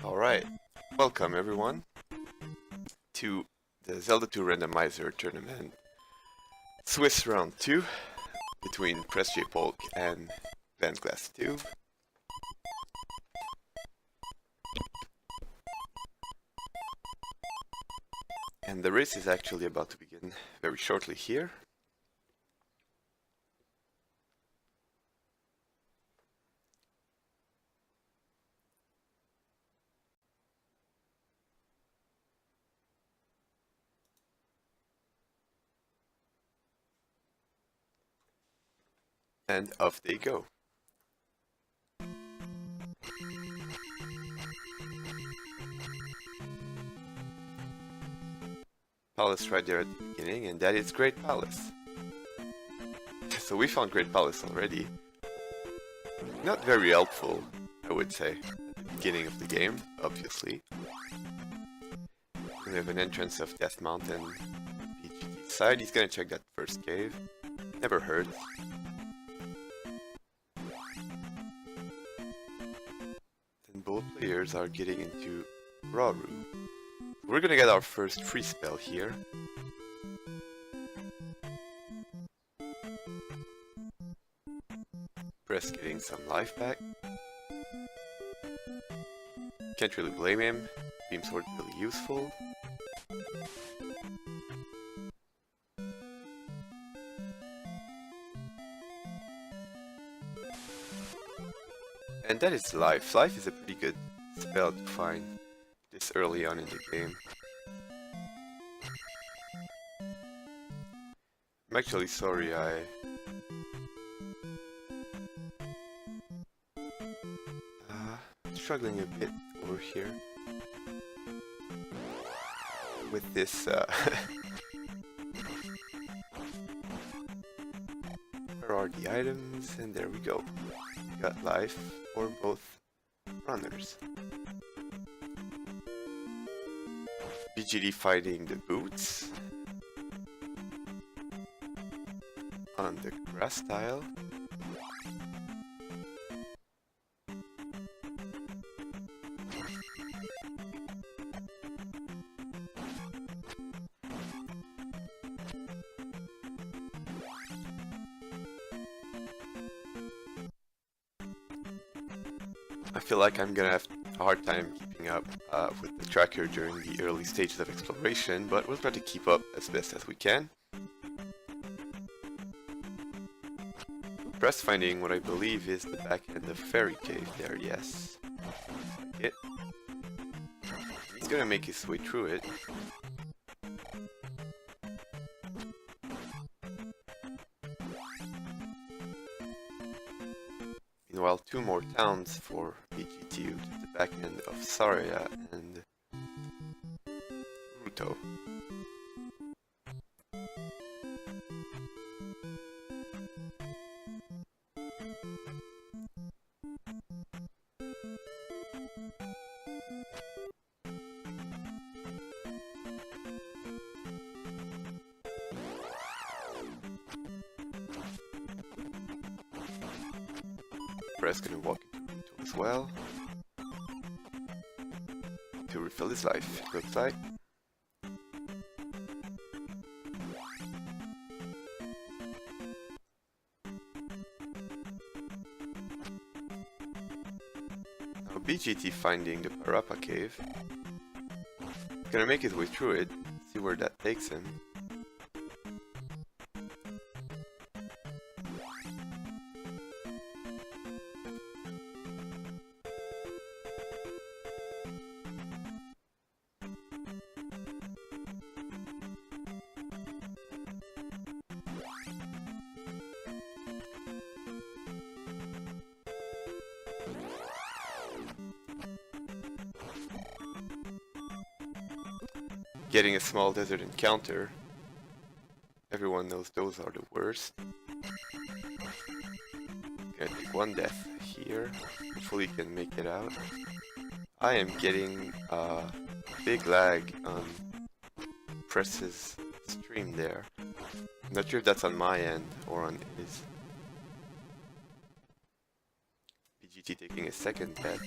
Alright, welcome everyone to the Zelda 2 Randomizer tournament Swiss round 2 between PresJPolk and Bentglasstube. And the race is actually about to begin very shortly here. And off they go. Palace right there at the beginning, and that is Great Palace. So we found Great Palace already. Not very helpful, I would say, at the beginning of the game, obviously. We have an entrance of Death Mountain, BGT side. He's gonna check that first cave. Never hurts. And both players are getting into Rauru. We're gonna get our first free spell here. Press getting some life back. Can't really blame him. Beam Sword really useful. And that is life. Life is a pretty good spell to find this early on in the game. I'm actually sorry I'm struggling a bit over here with this where are the items? And there we go. We got life for both runners. BGD fighting the boots on the grass tile. I feel like I'm gonna have a hard time keeping up with the tracker during the early stages of exploration, but we'll try to keep up as best as we can. Press finding what I believe is the back end of Fairy Cave there, yes. Like it. He's gonna make his way through it. Meanwhile, two more towns for BGT, which is the back end of Saria and Ruto. Press gonna walk into Ruto as well to refill his life, it looks like. Now BGT finding the Parappa cave. He's gonna make his way through it, see where that takes him. Getting a small desert encounter. Everyone knows those are the worst. Gonna take one death here. Hopefully can make it out. I am getting big lag on Press's stream there. I'm not sure if that's on my end or on his. BGT taking a second death.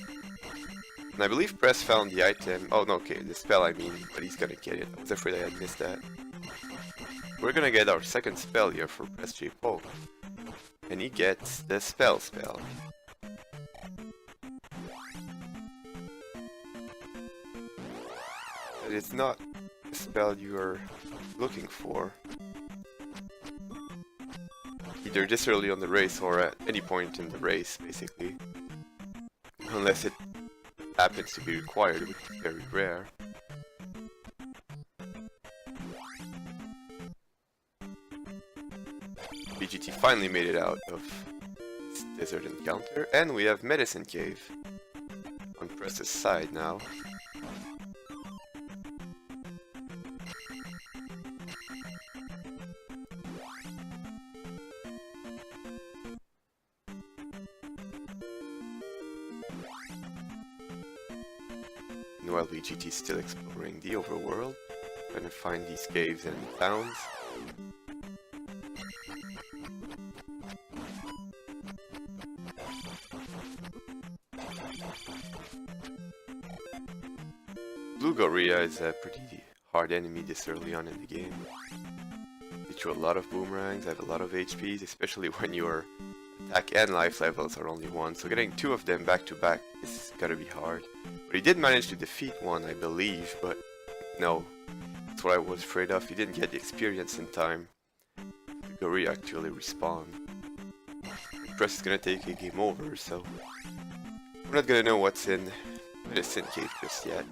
And I believe Press found the item. Oh no, okay, the spell I mean, but he's gonna get it. I was afraid I had missed that. We're gonna get our second spell here for PresJPolk. And he gets the spell. But it's not a spell you are looking for. Either this early on the race or at any point in the race, basically. Unless it happens to be required, which is very rare. BGT finally made it out of this desert encounter, and we have Medicine Cave on Press's side now. While BGT is still exploring the overworld, trying to find these caves and towns. Blue Gorilla is a pretty hard enemy this early on in the game. They throw a lot of boomerangs, have a lot of HPs, especially when your attack and life levels are only 1, so getting 2 of them back to back is gotta be hard. But he did manage to defeat one, I believe, but no, that's what I was afraid of. He didn't get the experience in time. The gorilla actually respawned. Press is gonna take a game over, so we're not gonna know what's in Medicine Cave just yet.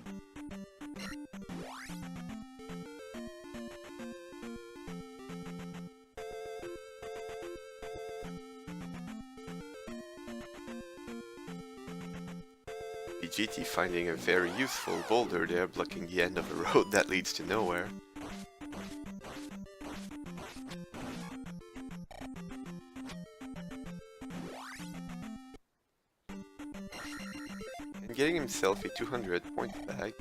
BGT finding a very useful boulder there, blocking the end of a road that leads to nowhere. And getting himself a 200 point bag,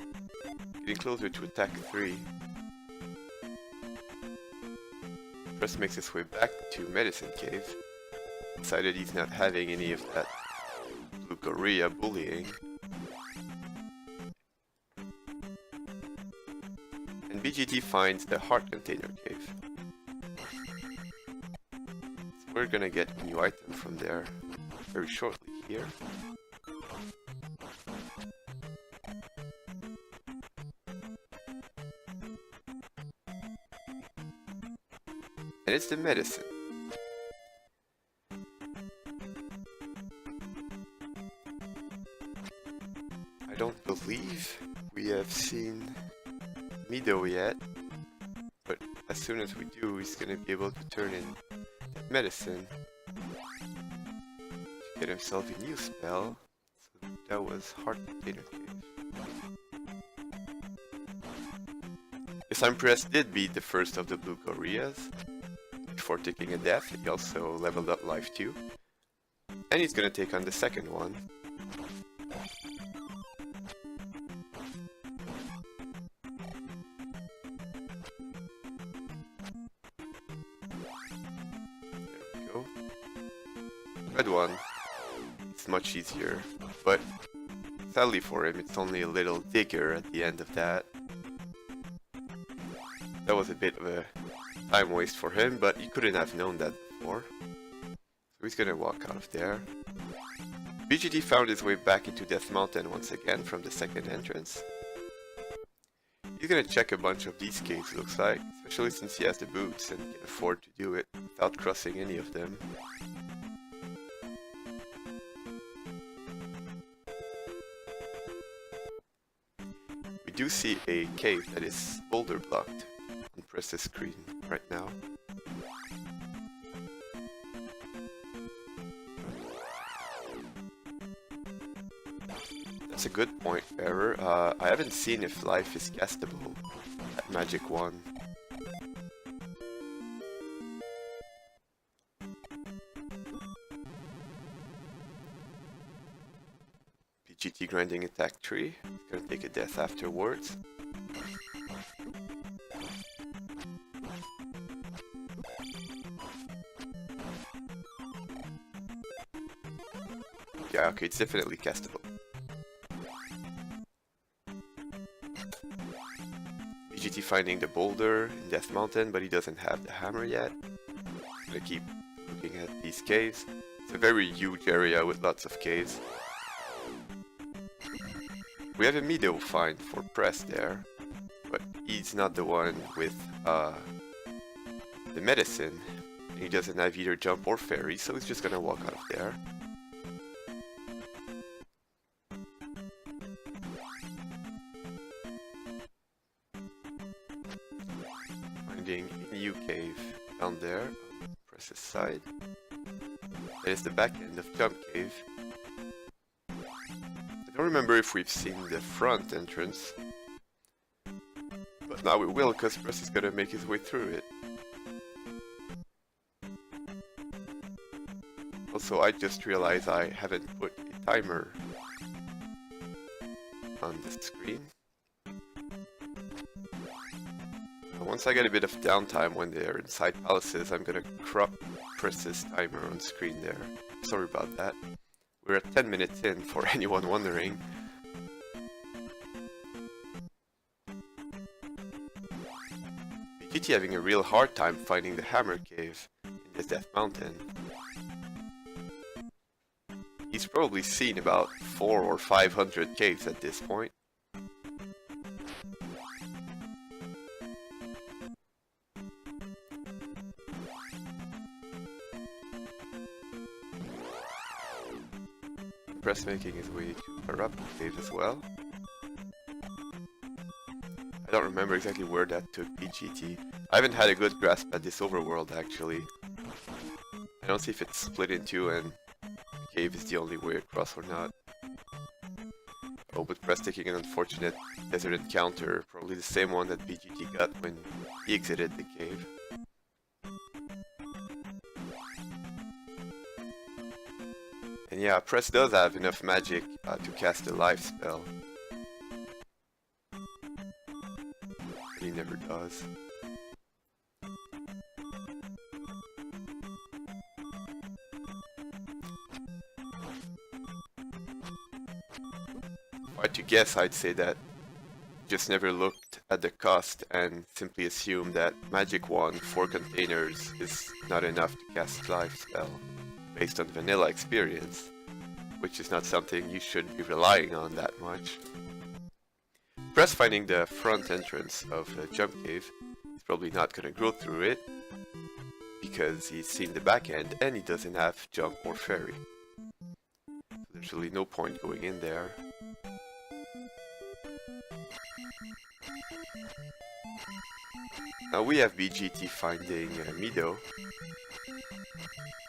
getting closer to attack 3. Press makes his way back to Medicine Cave. Decided he's not having any of that blue gorilla bullying. And BGT finds the Heart Container Cave. So we're gonna get a new item from there very shortly here. And it's the medicine. I don't believe we have seen Mido yet, but as soon as we do, he's gonna be able to turn in that medicine to get himself a new spell. So that was Heart Container Cave. This time Press did beat the first of the blue gorillas before taking a death. He also leveled up life 2, and he's gonna take on the second one. Red one, it's much easier, but sadly for him, it's only a little digger at the end of that. That was a bit of a time waste for him, but he couldn't have known that before. So he's gonna walk out of there. BGT found his way back into Death Mountain once again from the second entrance. He's gonna check a bunch of these caves, looks like, especially since he has the boots and can afford to do it without crossing any of them. We do see a cave that is boulder blocked on Press's screen right now. That's a good point, Error. I haven't seen if life is castable at Magic 1. GT grinding attack 3, gonna take a death afterwards. Yeah, okay, it's definitely castable. BGT finding the boulder in Death Mountain, but he doesn't have the hammer yet. I'm gonna keep looking at these caves. It's a very huge area with lots of caves. We have a meadow find for Press there, but he's not the one with the medicine. He doesn't have either jump or fairy, so he's just gonna walk out of there. Finding a new cave down there on Press's side. That is the back end of Jump Cave. I don't remember if we've seen the front entrance, but now we will, because Press is gonna make his way through it. Also, I just realized I haven't put a timer on the screen. Once I get a bit of downtime when they're inside palaces, I'm gonna crop Press's timer on screen there. Sorry about that. We're at 10 minutes in, for anyone wondering. BGT having a real hard time finding the hammer cave in the Death Mountain. He's probably seen about 400 or 500 caves at this point. Press making his way to Arab cave as well. I don't remember exactly where that took BGT. I haven't had a good grasp at this overworld actually. I don't see if it's split in two and cave is the only way across or not. Oh, but Press taking an unfortunate desert encounter, probably the same one that BGT got when he exited the cave. And yeah, Press does have enough magic to cast a life spell. But he never does. If I had to guess, I'd say that just never looked at the cost and simply assumed that Magic Wand 4 containers is not enough to cast life spell based on vanilla experience, which is not something you should be relying on that much. Press finding the front entrance of the jump cave, he's probably not gonna go through it because he's seen the back end and he doesn't have jump or fairy. So there's really no point going in there. Now we have BGT finding Mido.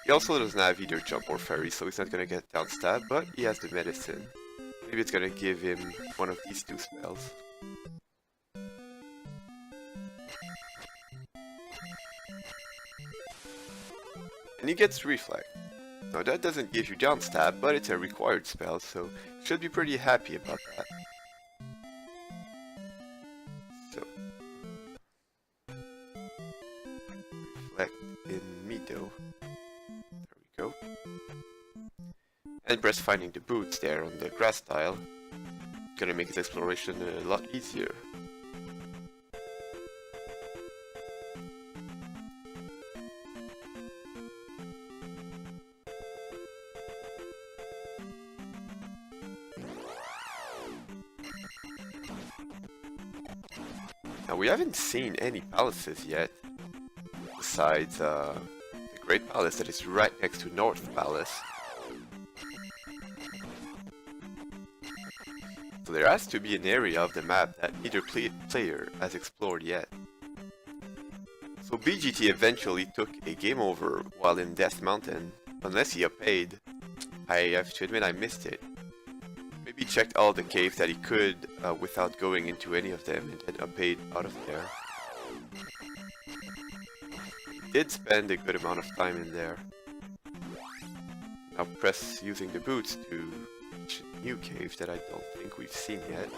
He also doesn't have either jump or fairy, so he's not gonna get down stab, but he has the medicine. Maybe it's gonna give him one of these two spells. And he gets reflect. Now that doesn't give you down stab, but it's a required spell, so you should be pretty happy about that. So reflect in Mido. There we go. And Press finding the boots there on the grass tile. Gonna make his exploration a lot easier. Now we haven't seen any palaces yet, besides the Great Palace that is right next to North Palace. So there has to be an area of the map that neither player has explored yet. So BGT eventually took a game over while in Death Mountain, unless he uppaid. I have to admit I missed it. Maybe he checked all the caves that he could without going into any of them and then uppaid out of there. He did spend a good amount of time in there. Now Press using the boots to reach a new cave that I don't think we've seen yet.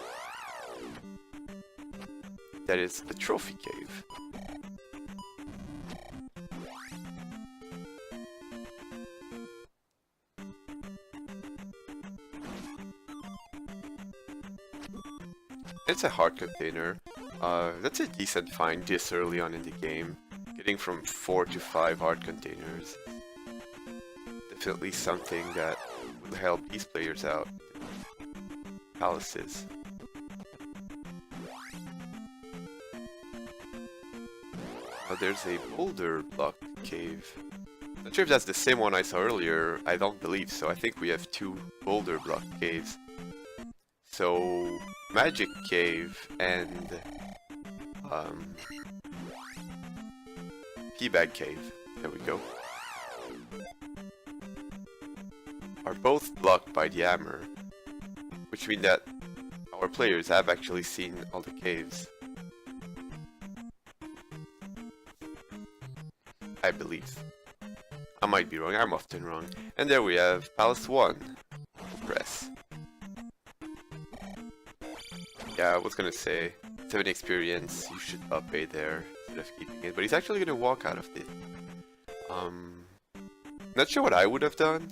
That is the Trophy Cave. It's a heart container. That's a decent find this early on in the game. Getting from 4 to 5 heart containers. Definitely something that will help these players out. Palaces. Now there's a boulder block cave. Not sure if that's the same one I saw earlier. I don't believe so. I think we have 2 boulder block caves. So, Magic Cave and Teabag Cave, there we go, are both blocked by the hammer, which means that our players have actually seen all the caves. I believe. I might be wrong, I'm often wrong. And there we have Palace 1. Press. Yeah, I was gonna say, 7 experience, you should upgrade there instead of keeping it, but he's actually gonna walk out of it. Not sure what I would have done.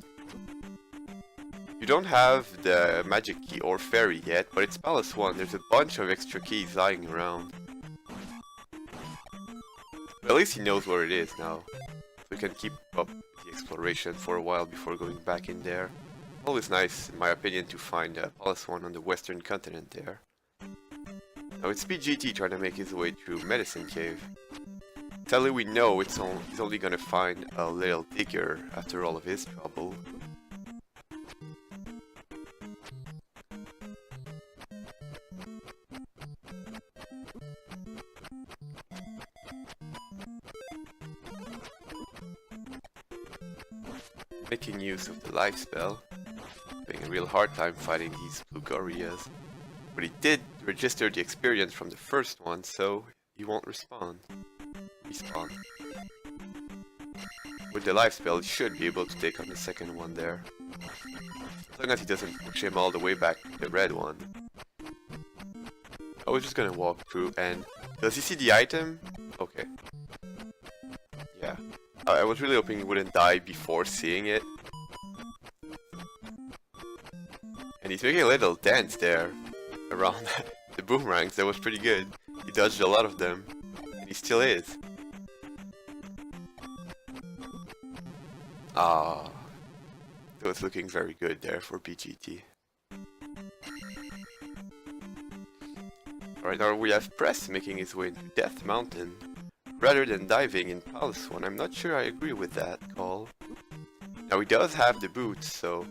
You don't have the magic key or fairy yet, but it's Palace 1, there's a bunch of extra keys lying around. But at least he knows where it is now. We can keep up the exploration for a while before going back in there. Always nice, in my opinion, to find Palace 1 on the western continent there. Now it's PGT trying to make his way through Medicine Cave. Sadly we know he's only gonna find a little digger after all of his trouble. Making use of the life spell. Having a real hard time fighting these blue Gorias. But he did register the experience from the first one, so he won't respawn. With the life spell, he should be able to take on the second one there. As long as he doesn't push him all the way back to the red one. I was just gonna walk through and... Does he see the item? Okay. Yeah. I was really hoping he wouldn't die before seeing it. And he's making a little dance there around the boomerangs. That was pretty good. He dodged a lot of them. And he still is. Ah, that was looking very good there for BGT. Alright, now we have Press making his way into Death Mountain. Rather than diving in Palace 1, I'm not sure I agree with that call. Now he does have the boots, so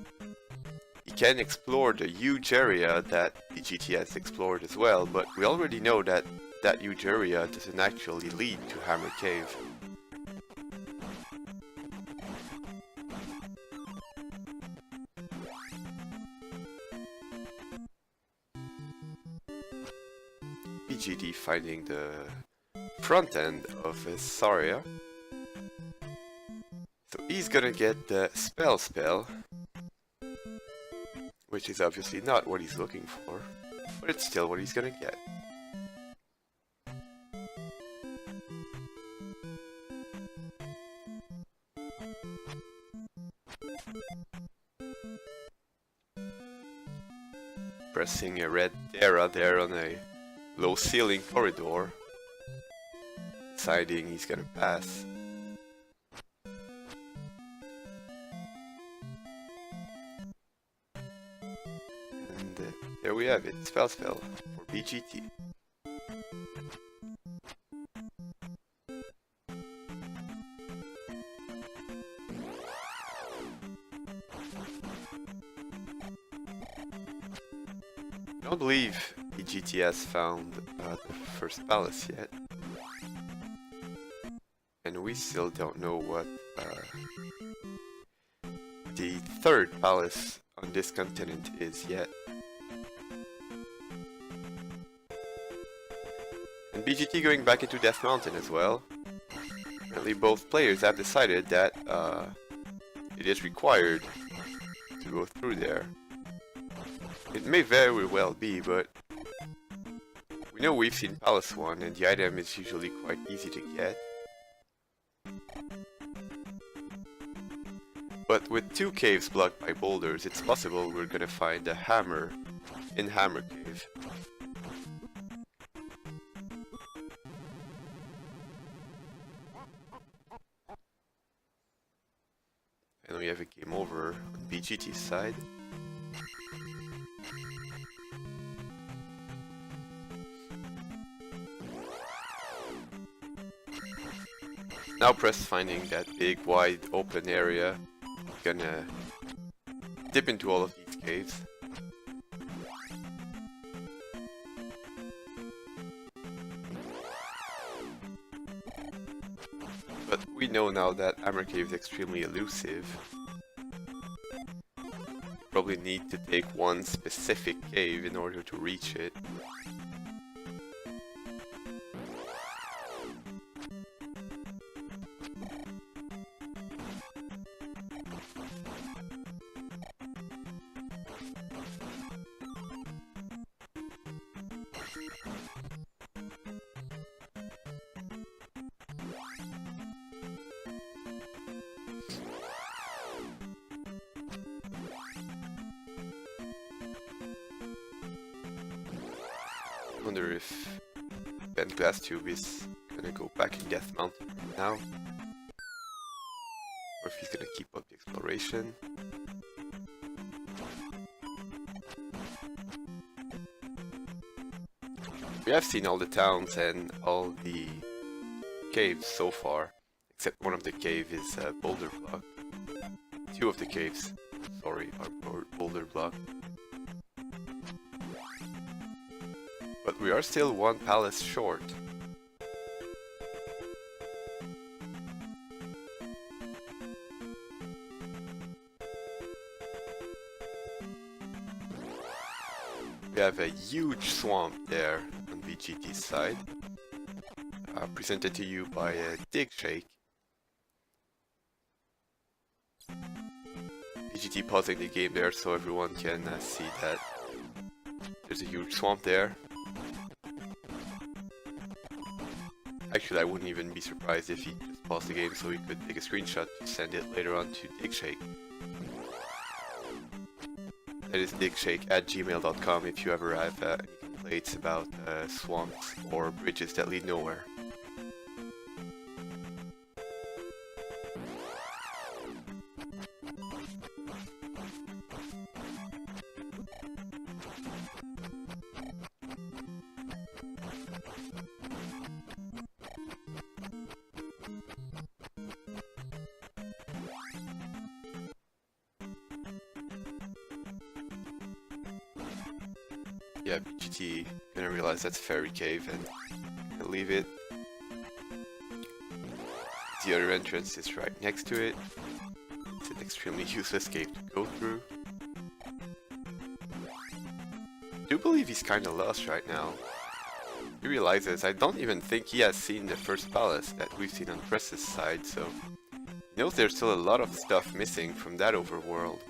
he can explore the huge area that BGT has explored as well, but we already know that that huge area doesn't actually lead to Hammer Cave. BGT finding the front end of Saria. So he's gonna get the spell, which is obviously not what he's looking for, but it's still what he's gonna get. Pressing a red Terra there on a low ceiling corridor. Deciding he's gonna pass. And there we have it, spell for BGT. I don't believe BGT has found the first palace yet. And we still don't know what the third palace on this continent is yet. And BGT going back into Death Mountain as well. Apparently both players have decided that it is required to go through there. It may very well be, but we know we've seen Palace 1 and the item is usually quite easy to get. But with 2 caves blocked by boulders, it's possible we're gonna find a hammer in Hammer Cave. And we have a game over on BGT's side. Now Press finding that big wide open area. Gonna dip into all of these caves. But we know now that Hammer Cave is extremely elusive. Probably need to take one specific cave in order to reach it. Wonder if Bentglasstube is gonna go back in Death Mountain now, or if he's gonna keep up the exploration. We have seen all the towns and all the caves so far, except one of the caves is boulder block. Two of the caves, sorry, are boulder block. But we are still one palace short. We have a huge swamp there on VGT's side, presented to you by a dig shake. VGT pausing the game there so everyone can see that there's a huge swamp there. Actually, I wouldn't even be surprised if he just paused the game so he could take a screenshot to send it later on to digshake. That is digshake@gmail.com if you ever have any complaints about swamps or bridges that lead nowhere. Yeah, BGT gonna realize that's a fairy cave and gonna leave it. The other entrance is right next to it. It's an extremely useless cave to go through. I do believe he's kinda lost right now. He realizes I don't even think he has seen the first palace that we've seen on Press's side, so he knows there's still a lot of stuff missing from that overworld.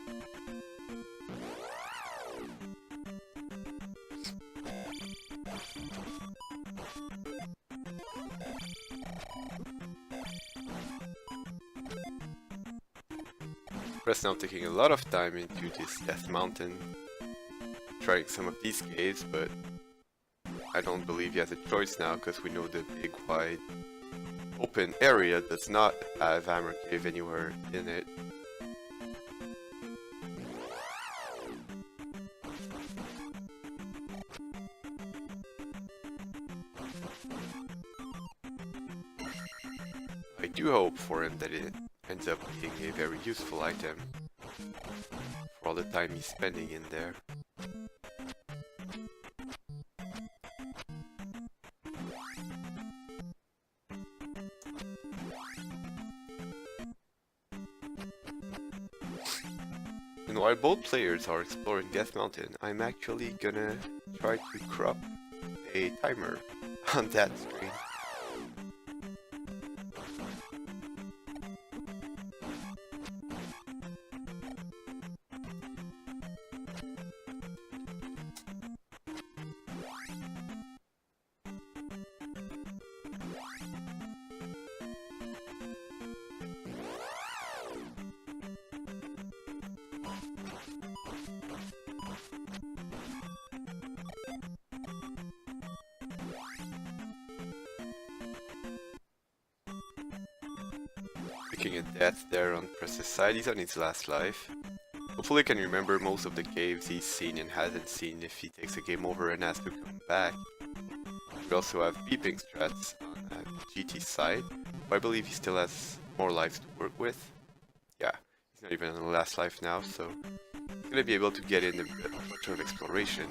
Press now taking a lot of time into this Death Mountain, trying some of these caves, but I don't believe he has a choice now because we know the big wide open area does not have Hammer Cave anywhere in it. I do hope for him that it ends up being a very useful item for all the time he's spending in there. And while both players are exploring Death Mountain, I'm actually gonna try to crop a timer on that screen. taking a death there on Press's side. He's on his last life. Hopefully he can remember most of the caves he's seen and hasn't seen if he takes a game over and has to come back. We also have beeping strats on GT's side, but I believe he still has more lives to work with. Yeah, he's not even on the last life now, so he's gonna be able to get in a bunch of exploration.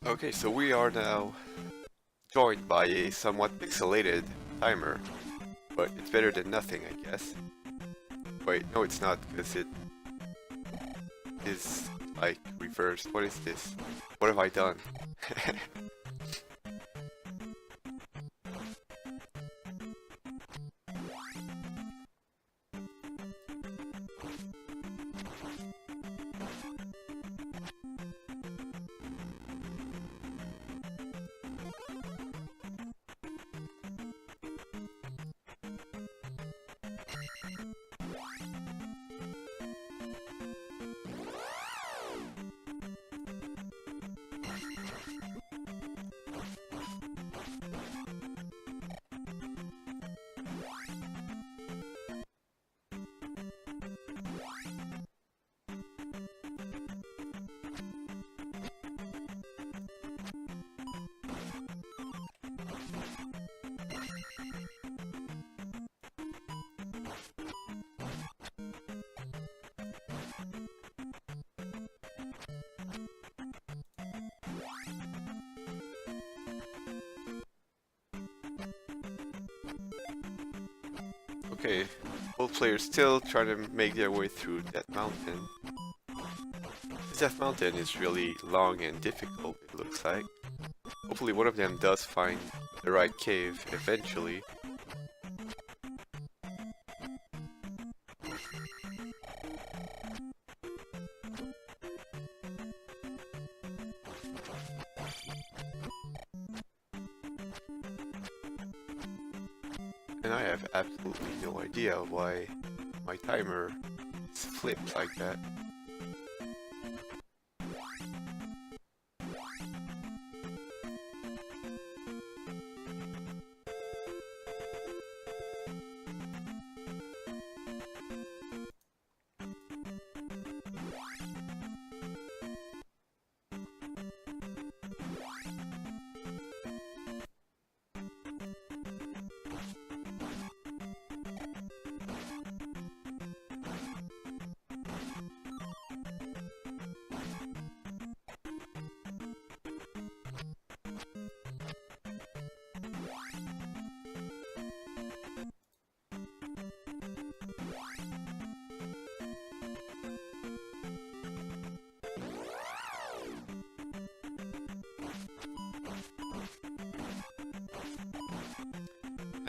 Okay, so we are now joined by a somewhat pixelated timer, but it's better than nothing, I guess. Wait, no it's not, because it is like reversed. What is this? What have I done? Okay, both players still trying to make their way through that mountain. This mountain is really long and difficult, it looks like. Hopefully one of them does find the right cave eventually. And I have absolutely no idea why my timer is flipped like that.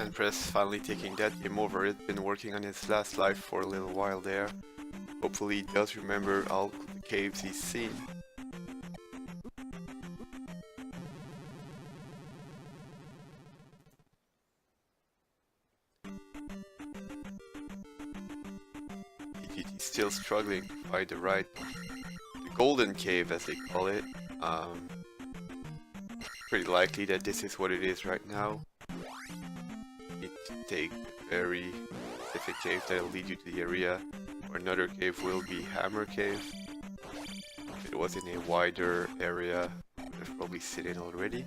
And Press finally taking that game over. It's been working on his last life for a little while there. Hopefully he does remember all the caves he's seen. He's still struggling to find the golden cave as they call it. Pretty likely that this is what it is right now. Take a very specific cave that will lead you to the area, or another cave will be Hammer Cave. If it was in a wider area, I would have probably seen it already.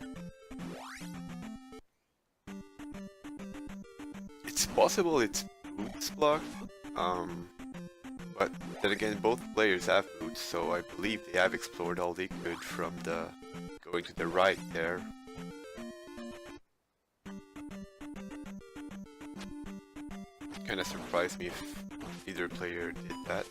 possible it's boots blocked, but then again both players have boots, so I believe they have explored all they could from the going to the right there. Kinda surprised me if either player did that.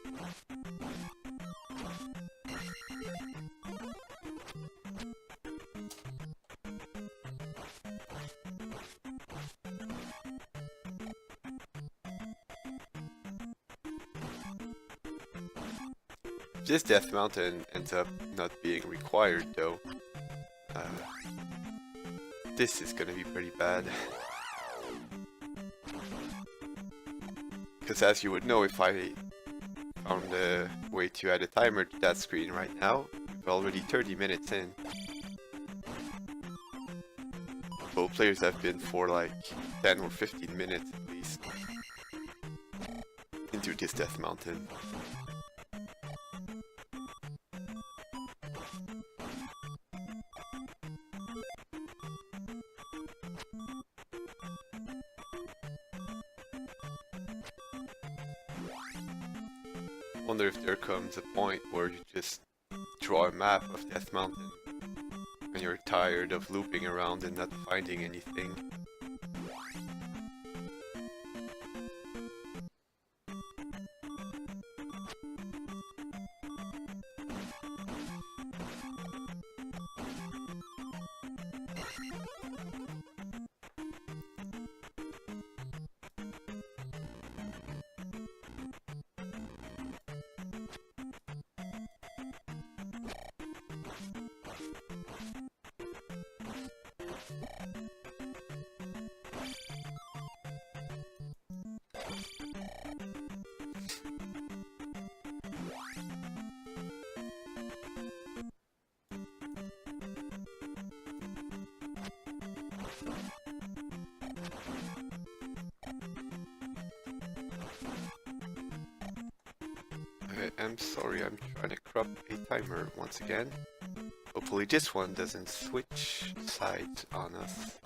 This Death Mountain ends up not being required though. This is gonna be pretty bad. Because as you would know, if I found a way to add a timer to that screen right now, we're already 30 minutes in. Both players have been for like 10 or 15 minutes at least into this Death Mountain. I wonder if there comes a point where you just draw a map of Death Mountain and you're tired of looping around and not finding anything. I'm sorry, I'm trying to crop a timer once again. Hopefully this one doesn't switch sides on us.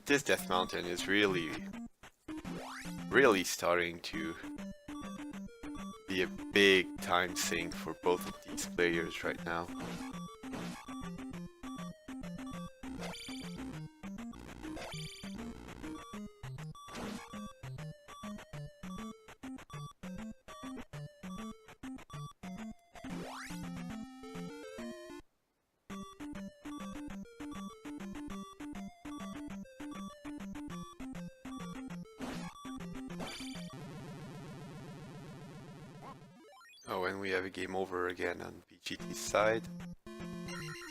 This Death Mountain is really starting to be a big time sink for both of these players right now. Oh, and we have a game over again on BGT's side.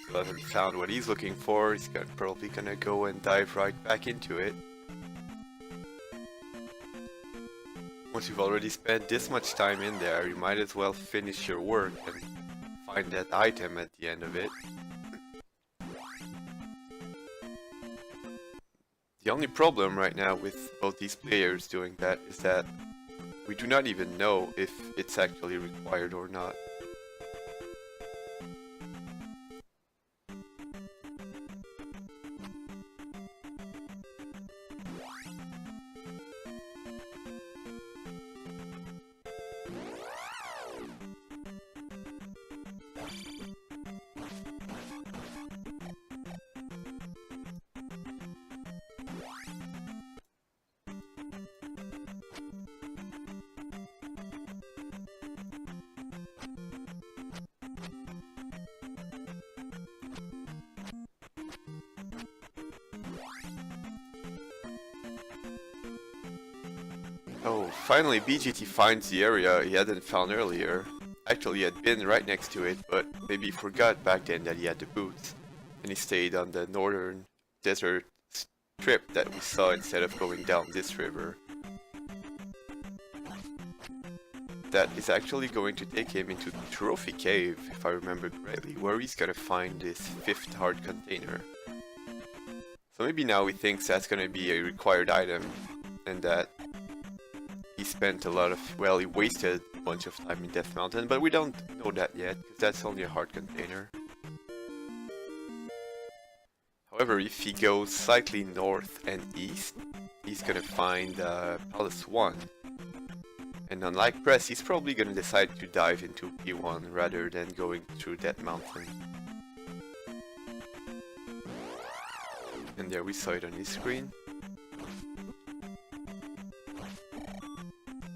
Still hasn't found what he's looking for. He's probably gonna go and dive right back into it. Once you've already spent this much time in there, you might as well finish your work and find that item at the end of it. The only problem right now with both these players doing that is that we do not even know if it's actually required or not. Oh, finally BGT finds the area he hadn't found earlier. Actually, he had been right next to it, but maybe he forgot back then that he had the boots. And he stayed on the northern desert strip that we saw instead of going down this river. That is actually going to take him into the Trophy Cave, if I remember correctly, where he's gonna find this 5th heart container. So maybe now he thinks that's gonna be a required item, and that he spent a lot of, well, he wasted a bunch of time in Death Mountain, but we don't know that yet, because that's only a heart container. However, if he goes slightly north and east, he's gonna find Palace 1. And unlike Press, he's probably gonna decide to dive into P1 rather than going through that mountain. And there we saw it on his screen.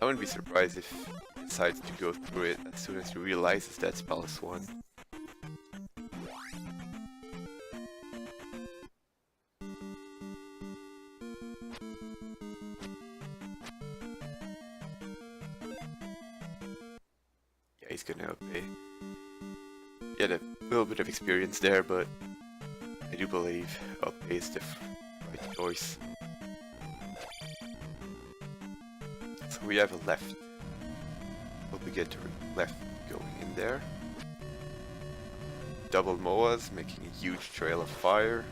I wouldn't be surprised if he decides to go through it as soon as he realizes that's Palace 1. Yeah, he's gonna obey. He had a little bit of experience there, but I do believe obey is the right choice. So we have a left. Hope we get to left going in there. Double Moas making a huge trail of fire.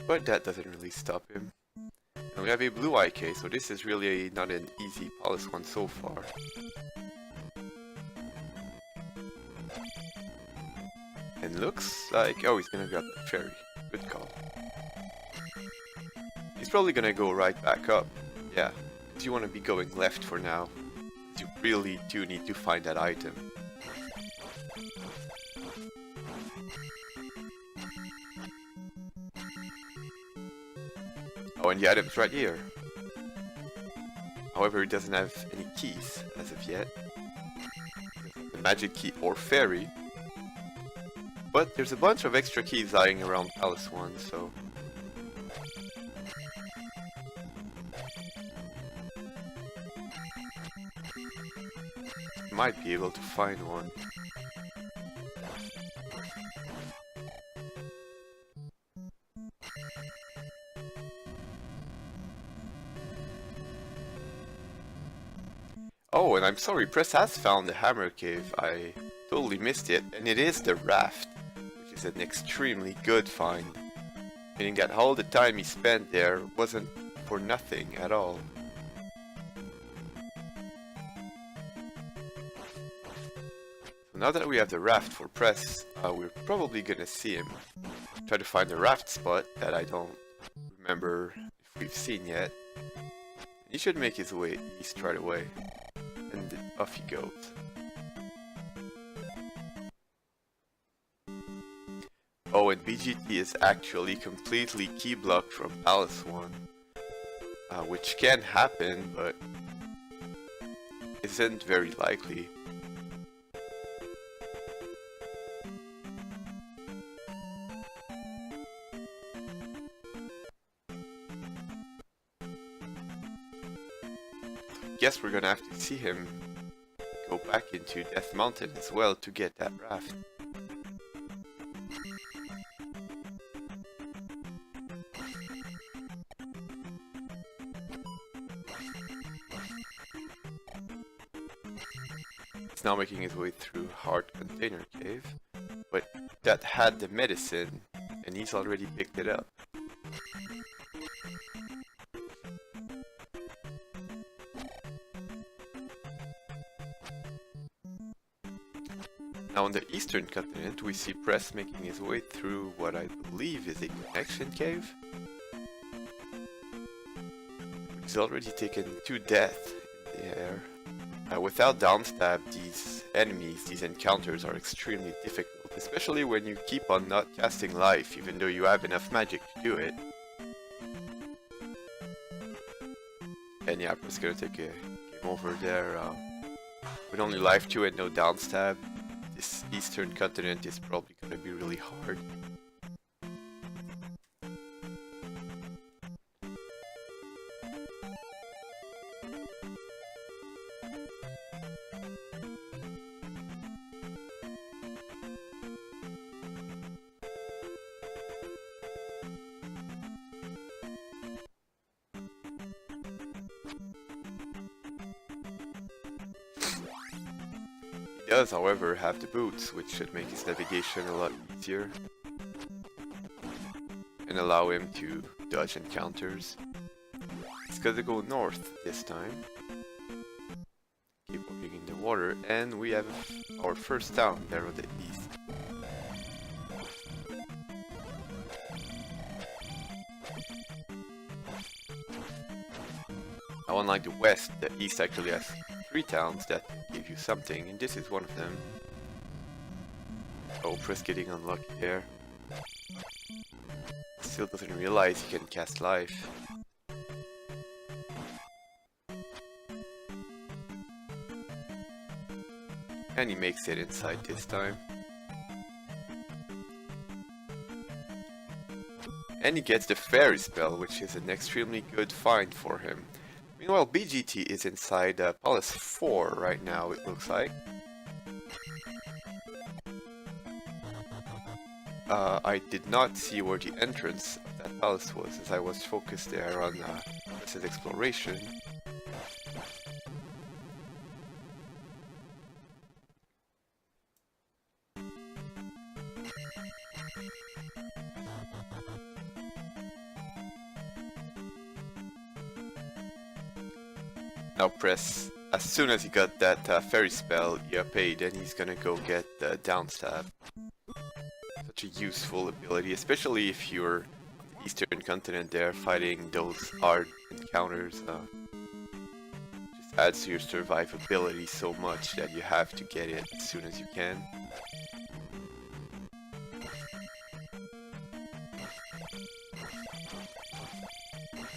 But that doesn't really stop him. And we have a blue IK, so this is really not an easy Palace 1 so far. And looks like, oh, he's gonna grab the ferry. Good call. He's probably gonna go right back up. Yeah, because you want to be going left for now. You really do need to find that item. Oh, and the item's right here. However, he doesn't have any keys as of yet. The magic key or ferry. But there's a bunch of extra keys lying around Palace 1, so... might be able to find one. Oh, and I'm sorry, Press has found the Hammer Cave. I totally missed it, and it is the raft, which is an extremely good find. Meaning that all the time he spent there wasn't for nothing at all. So now that we have the raft for Press, we're probably gonna see him. Try to find the raft spot that I don't remember if we've seen yet. He should make his way east right away. And off he goes. Oh, and BGT is actually completely key blocked from Palace 1. Which can happen, but isn't very likely. Guess we're gonna have to see him go back into Death Mountain as well to get that raft. He's now making his way through Heart Container Cave, but that had the medicine and he's already picked it up. Now on the eastern continent we see Press making his way through what I believe is a connection cave. He's already taken 2 deaths in the air. Without downstab, these enemies, these encounters are extremely difficult, especially when you keep on not casting life even though you have enough magic to do it. And yeah, Press gonna take a game over there. With only life 2 and no downstab, this eastern continent is probably gonna be really hard. He does, however, have the boots, which should make his navigation a lot easier and allow him to dodge encounters. He's gonna go north this time. Keep walking in the water, and we have our first town there on the east. Now, unlike the west, the east actually has 3 towns that give you something, and this is one of them. Oh, Pres getting unlucky there. Still doesn't realize he can cast life. And he makes it inside this time. And he gets the fairy spell, which is an extremely good find for him. Meanwhile, BGT is inside Palace 4 right now, it looks like. I did not see where the entrance of that palace was, as I was focused there on Pres's exploration. Now Pres, as soon as he got that fairy spell, he paid, and he's gonna go get the downstab. Such a useful ability, especially if you're on the eastern continent there fighting those hard encounters. Just adds to your survivability so much that you have to get it as soon as you can.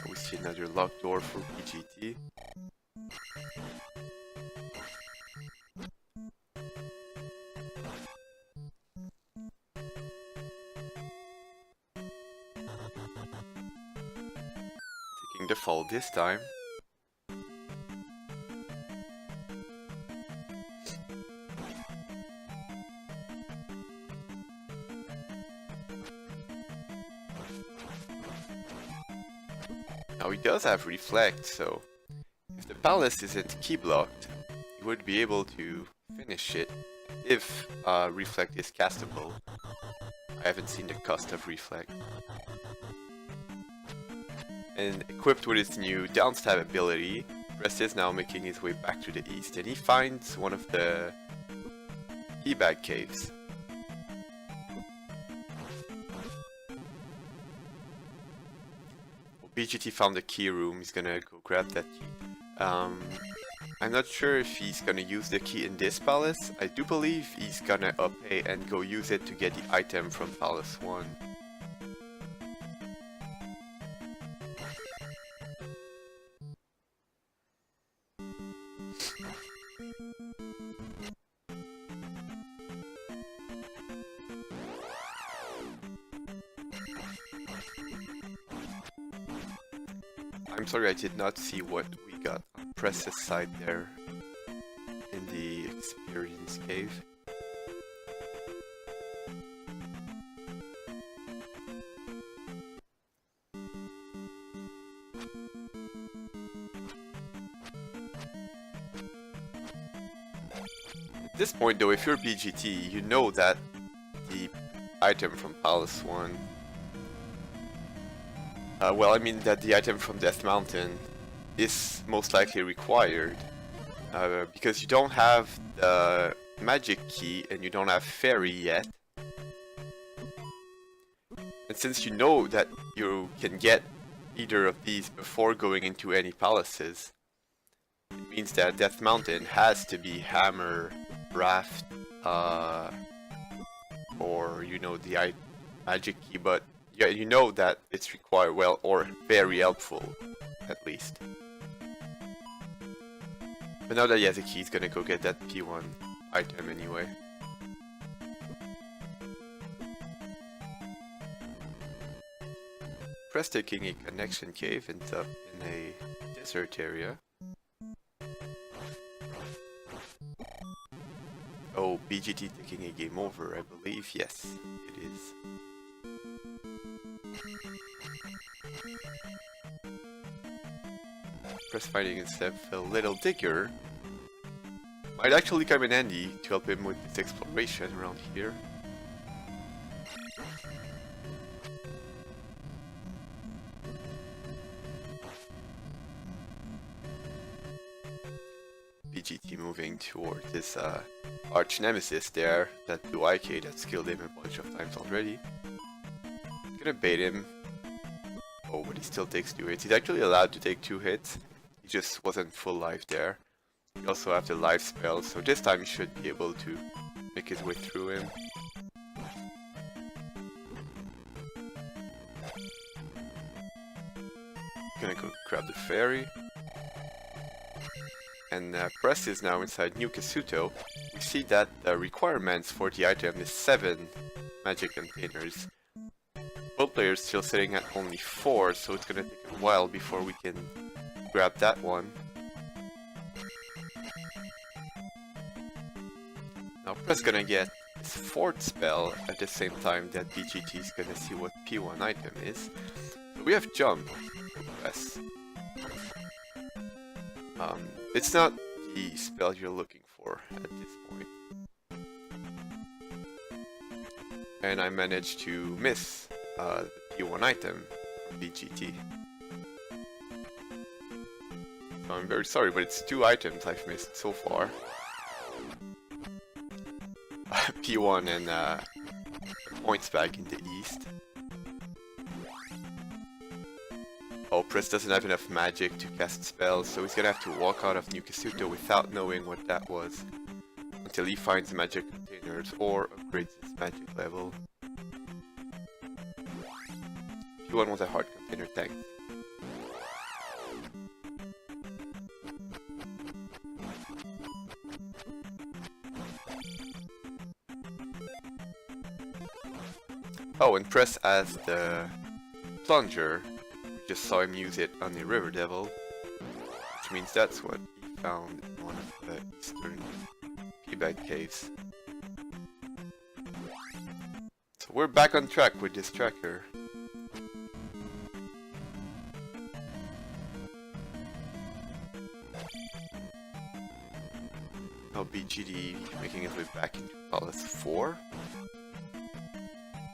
We see another locked door for BGT. The fall this time. Now he does have reflect, so if the palace isn't key blocked, he would be able to finish it if reflect is castable. I haven't seen the cost of reflect. And equipped with his new downstab ability, Pres is now making his way back to the east, and he finds one of the teabag caves. Well, BGT found the key room, he's gonna go grab that key. I'm not sure if he's gonna use the key in this palace. I do believe he's gonna pay and go use it to get the item from Palace 1. I'm sorry, I did not see what we got on Pres's side there in the experience cave. At this point though, if you're BGT, you know that the item from Palace 1 well, I mean that the item from Death Mountain is most likely required because you don't have the magic key and you don't have fairy yet. And since you know that you can get either of these before going into any palaces, it means that Death Mountain has to be hammer, raft, or you know, the magic key, but yeah, you know that it's required, well, or very helpful, at least. But now that he has a key, he's gonna go get that P1 item anyway. Pres taking a connection cave ends up in a desert area. Oh, BGT taking a game over, I believe. Yes, it is. Press fighting instead of a little digger might actually come in handy to help him with his exploration around here. BGT moving toward this arch nemesis there, that blue IK that's killed him a bunch of times already. Gonna bait him. Oh, but he still takes 2 hits. He's actually allowed to take 2 hits. He just wasn't full life there. He also have the life spell, so this time he should be able to make his way through him. Gonna go grab the fairy. And Press is now inside New Kasuto. We see that the requirements for the item is 7 magic containers. Both players still sitting at only 4, so it's gonna take a while before we can grab that one. Now Press gonna get his 4th spell at the same time that BGT is gonna see what P1 item is. So we have Jump for Press. It's not the spell you're looking for at this point. And I managed to miss the P1 item from BGT. So I'm very sorry, but it's 2 items I've missed so far. P1 and points back in the east. Oh, Press doesn't have enough magic to cast spells, so he's gonna have to walk out of New Kasuto without knowing what that was until he finds magic containers or upgrades his magic level. P1 was a hard container tank. Oh, and Press as the plunger. Just saw him use it on the River Devil, which means that's what he found in one of the eastern Quebec caves. So we're back on track with this tracker. Now BGD making his way back into Palace 4.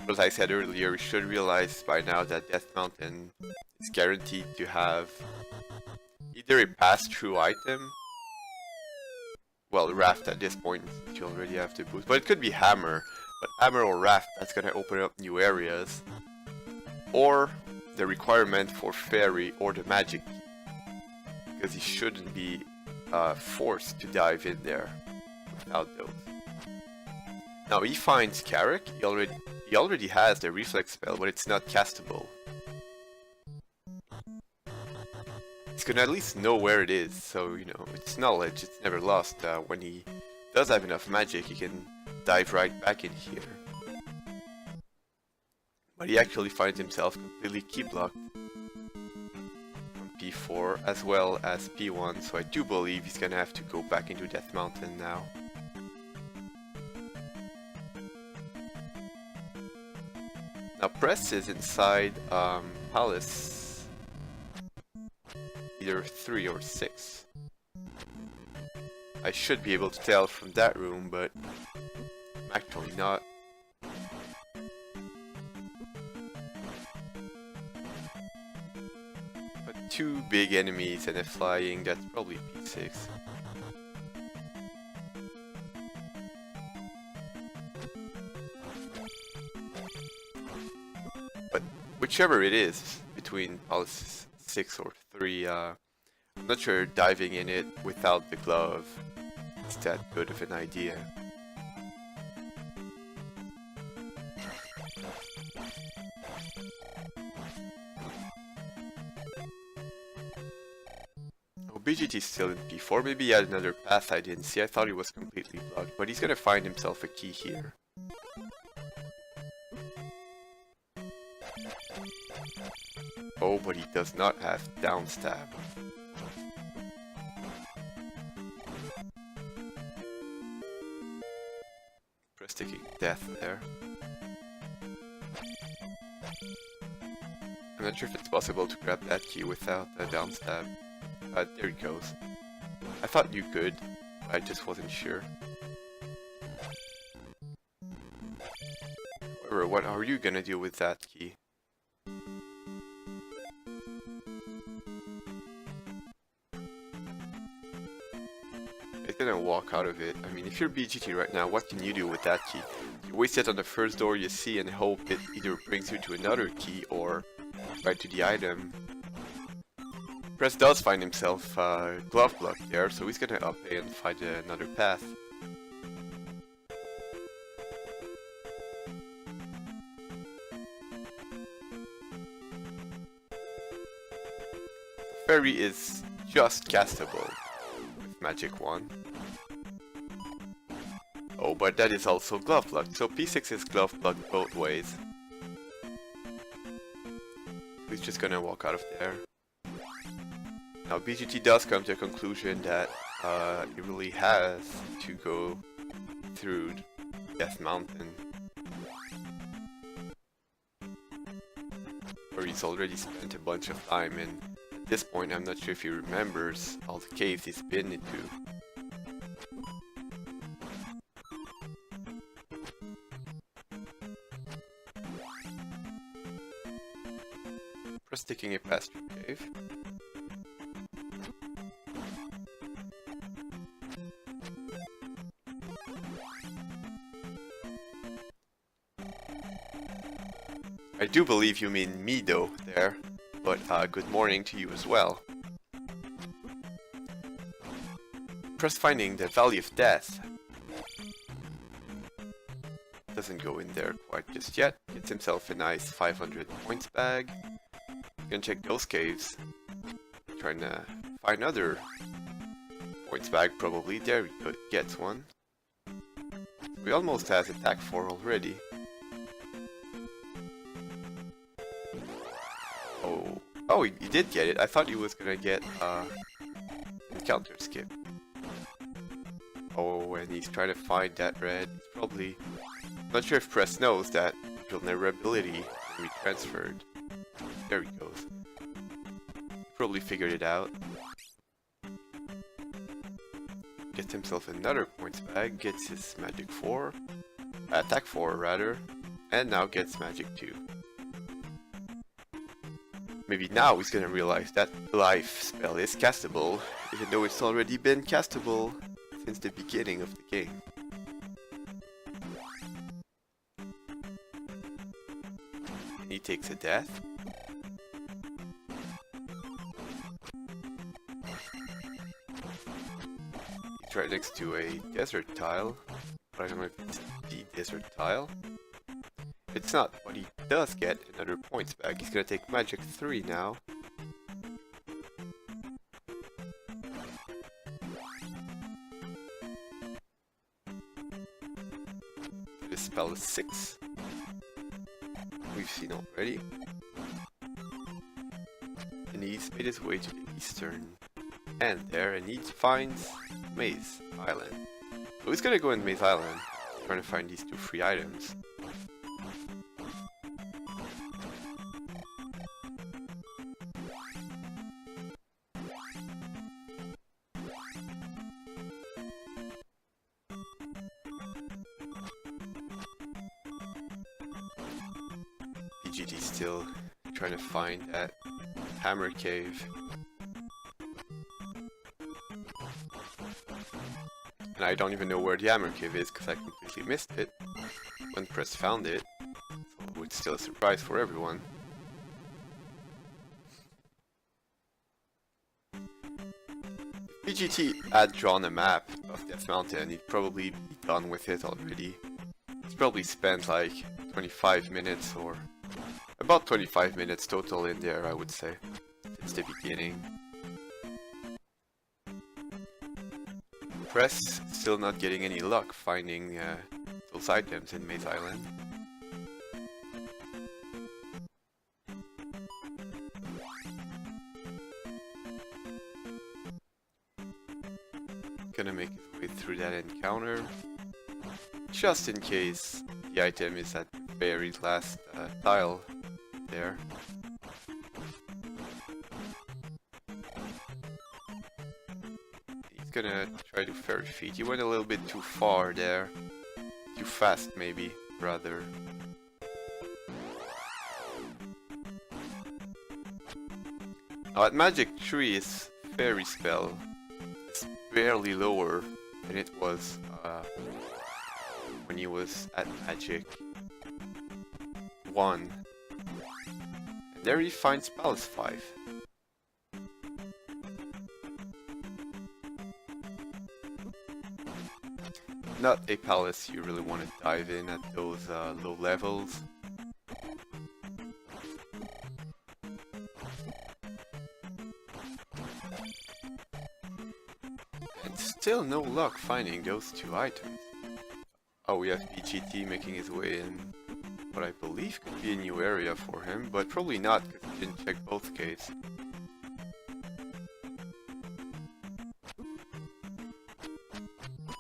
As I said earlier, we should realize by now that Death Mountain is guaranteed to have either a pass-through item, well, Raft at this point, you already have to boost, but it could be Hammer, but Hammer or Raft, that's gonna open up new areas, or the requirement for Fairy or the Magic Key, because he shouldn't be forced to dive in there without those. Now he finds Carrick, he already has the reflex spell, but it's not castable. He's gonna at least know where it is, so you know, it's knowledge, it's never lost. When he does have enough magic, he can dive right back in here. But he actually finds himself completely key blocked from P4 as well as P1, so I do believe he's gonna have to go back into Death Mountain now. Now Press is inside Palace either 3 or 6. I should be able to tell from that room, but I'm actually not. But 2 big enemies and a flying, that's probably P6. Whichever it is, between Palace 6 or 3, I'm not sure diving in it without the glove is that good of an idea. Oh, BGT's still in P4, maybe he had another path I didn't see, I thought he was completely blocked, but he's gonna find himself a key here. Oh, but he does not have down stab. Press taking death there. I'm not sure if it's possible to grab that key without a down stab. There it goes. I thought you could, I just wasn't sure. However, what are you gonna do with that key? It's gonna walk out of it. I mean, if you're BGT right now, what can you do with that key? You waste it on the first door you see and hope it either brings you to another key or right to the item. Press does find himself glove block there, so he's gonna up A and find another path. Fairy is just castable with Magic 1. Oh, but that is also glove block, so P6 is glove block both ways. He's just gonna walk out of there. Now BGT does come to a conclusion that he really has to go through Death Mountain, where he's already spent a bunch of time, and at this point I'm not sure if he remembers all the caves he's been into. Press taking it past your cave. I do believe you mean me though there, but good morning to you as well. Press finding the Valley of Death. Doesn't go in there quite just yet. Gets himself a nice 500 points bag. Gonna check those caves. Trying to find other points bag probably. There we go, gets one. We almost has attack 4 already. Oh, he did get it. I thought he was gonna get encounter skip. Oh, and he's trying to find that red. He's probably not sure if Press knows that vulnerability can be transferred. There he goes. Probably figured it out. Gets himself another points bag, gets his magic 4, attack 4 rather, and now gets magic 2. Maybe now he's gonna realize that life spell is castable, even though it's already been castable since the beginning of the game. And he takes a death. He's right next to a desert tile, but I don't know if it's the desert tile. It's not, but he does get another points back. He's gonna take magic 3 now. This spell is 6. We've seen already. And he's made his way to the eastern end there, and he finds Maze Island. So he's gonna go in Maze Island, trying to find these 2 free items. BGT still trying to find that hammer cave. And I don't even know where the hammer cave is because I completely missed it when Press found it. So it's still a surprise for everyone. If BGT had drawn a map of Death Mountain, he'd probably be done with it already. He's probably spent like 25 minutes or about 25 minutes total in there, I would say, since the beginning. Press still not getting any luck finding those items in Maze Island. Gonna make his way through that encounter. just in case the item is at the very last tile there. He's gonna try to fairy feet. He went a little bit too far there. Too fast, maybe, rather. Now at Magic 3, his fairy spell is barely lower than it was when he was at Magic 1. And there he finds Palace 5. Not a palace you really want to dive in at those low levels. And still no luck finding those two items. Oh, we have PGT making his way in what I believe could be a new area for him, but probably not because he didn't check both caves.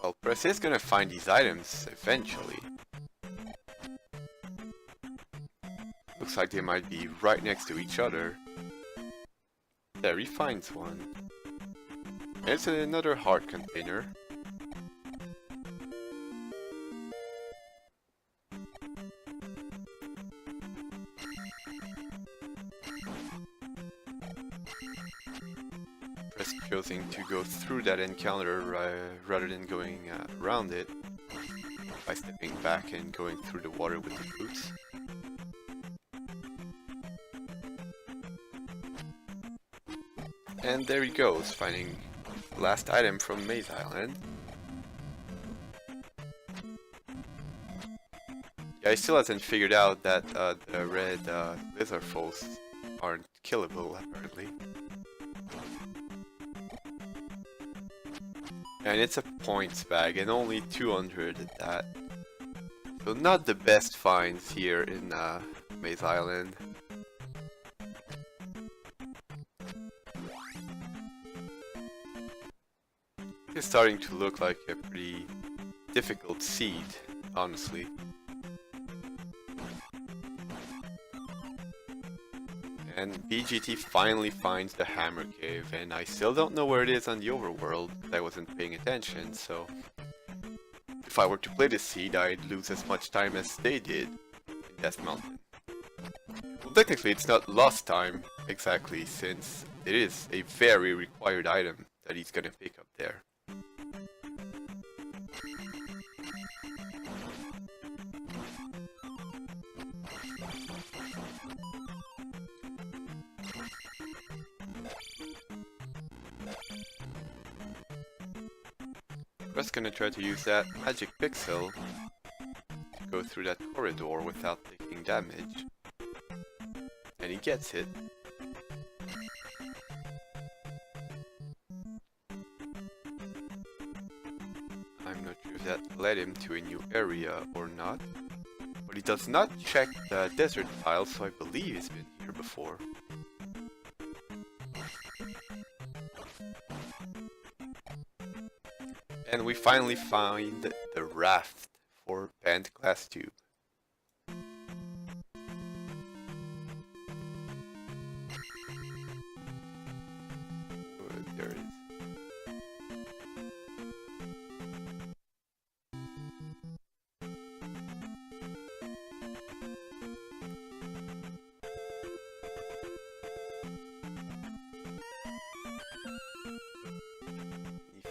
Well, Press is gonna find these items eventually. Looks like they might be right next to each other. There, he finds one. And it's another heart container. Press choosing to go through that encounter rather than going around it by stepping back and going through the water with the boots. And there he goes, finding the last item from Maze Island. Yeah, he still hasn't figured out that the red lizard foes aren't killable, apparently. And it's a points bag, and only 200 at that. So not the best finds here in Maze Island. It's starting to look like a pretty difficult seed, honestly. And BGT finally finds the Hammer Cave, and I still don't know where it is on the overworld, because I wasn't paying attention, so... If I were to play the seed, I'd lose as much time as they did in Death Mountain. Well, technically it's not lost time, exactly, since it is a very required item that he's gonna pick up there. Just gonna try to use that magic pixel to go through that corridor without taking damage. And he gets it. I'm not sure if that led him to a new area or not. But he does not check the desert tile, so I believe he's been here before. And we finally find the raft for Bentglasstube. There it is.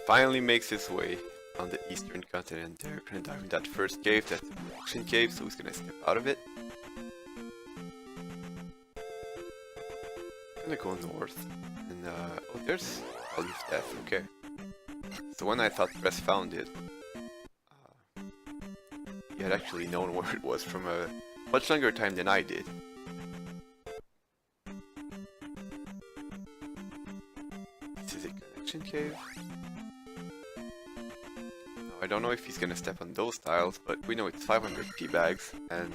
Finally makes his way on the eastern continent. They're gonna dive in that first cave, that's the action cave, so he's gonna step out of it. Gonna go north, and oh, there's Olive's Death, okay. So when I thought Press found it, he had actually known where it was from a much longer time than I did. This is a connection cave. I don't know if he's gonna step on those tiles, but we know it's 500 P bags, and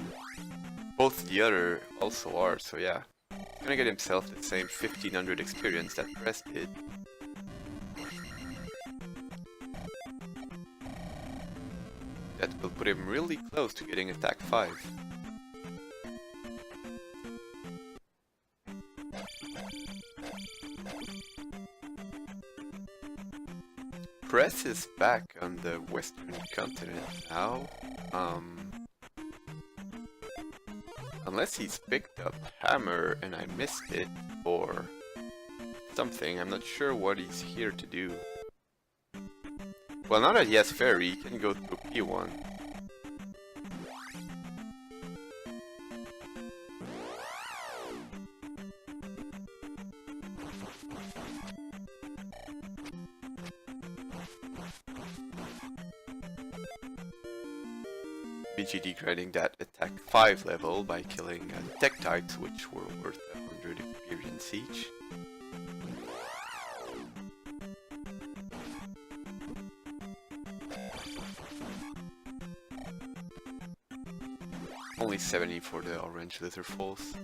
both the other also are, so yeah. He's gonna get himself the same 1500 experience that Press did. That will put him really close to getting attack 5. Press is back on the western continent now. Unless he's picked up Hammer and I missed it, or something, I'm not sure what he's here to do. Well, now that he has Fairy, he can go through P1. BGD grinding that attack 5 level by killing tech types, which were worth 100 experience each. Only 70 for the orange lizard falls.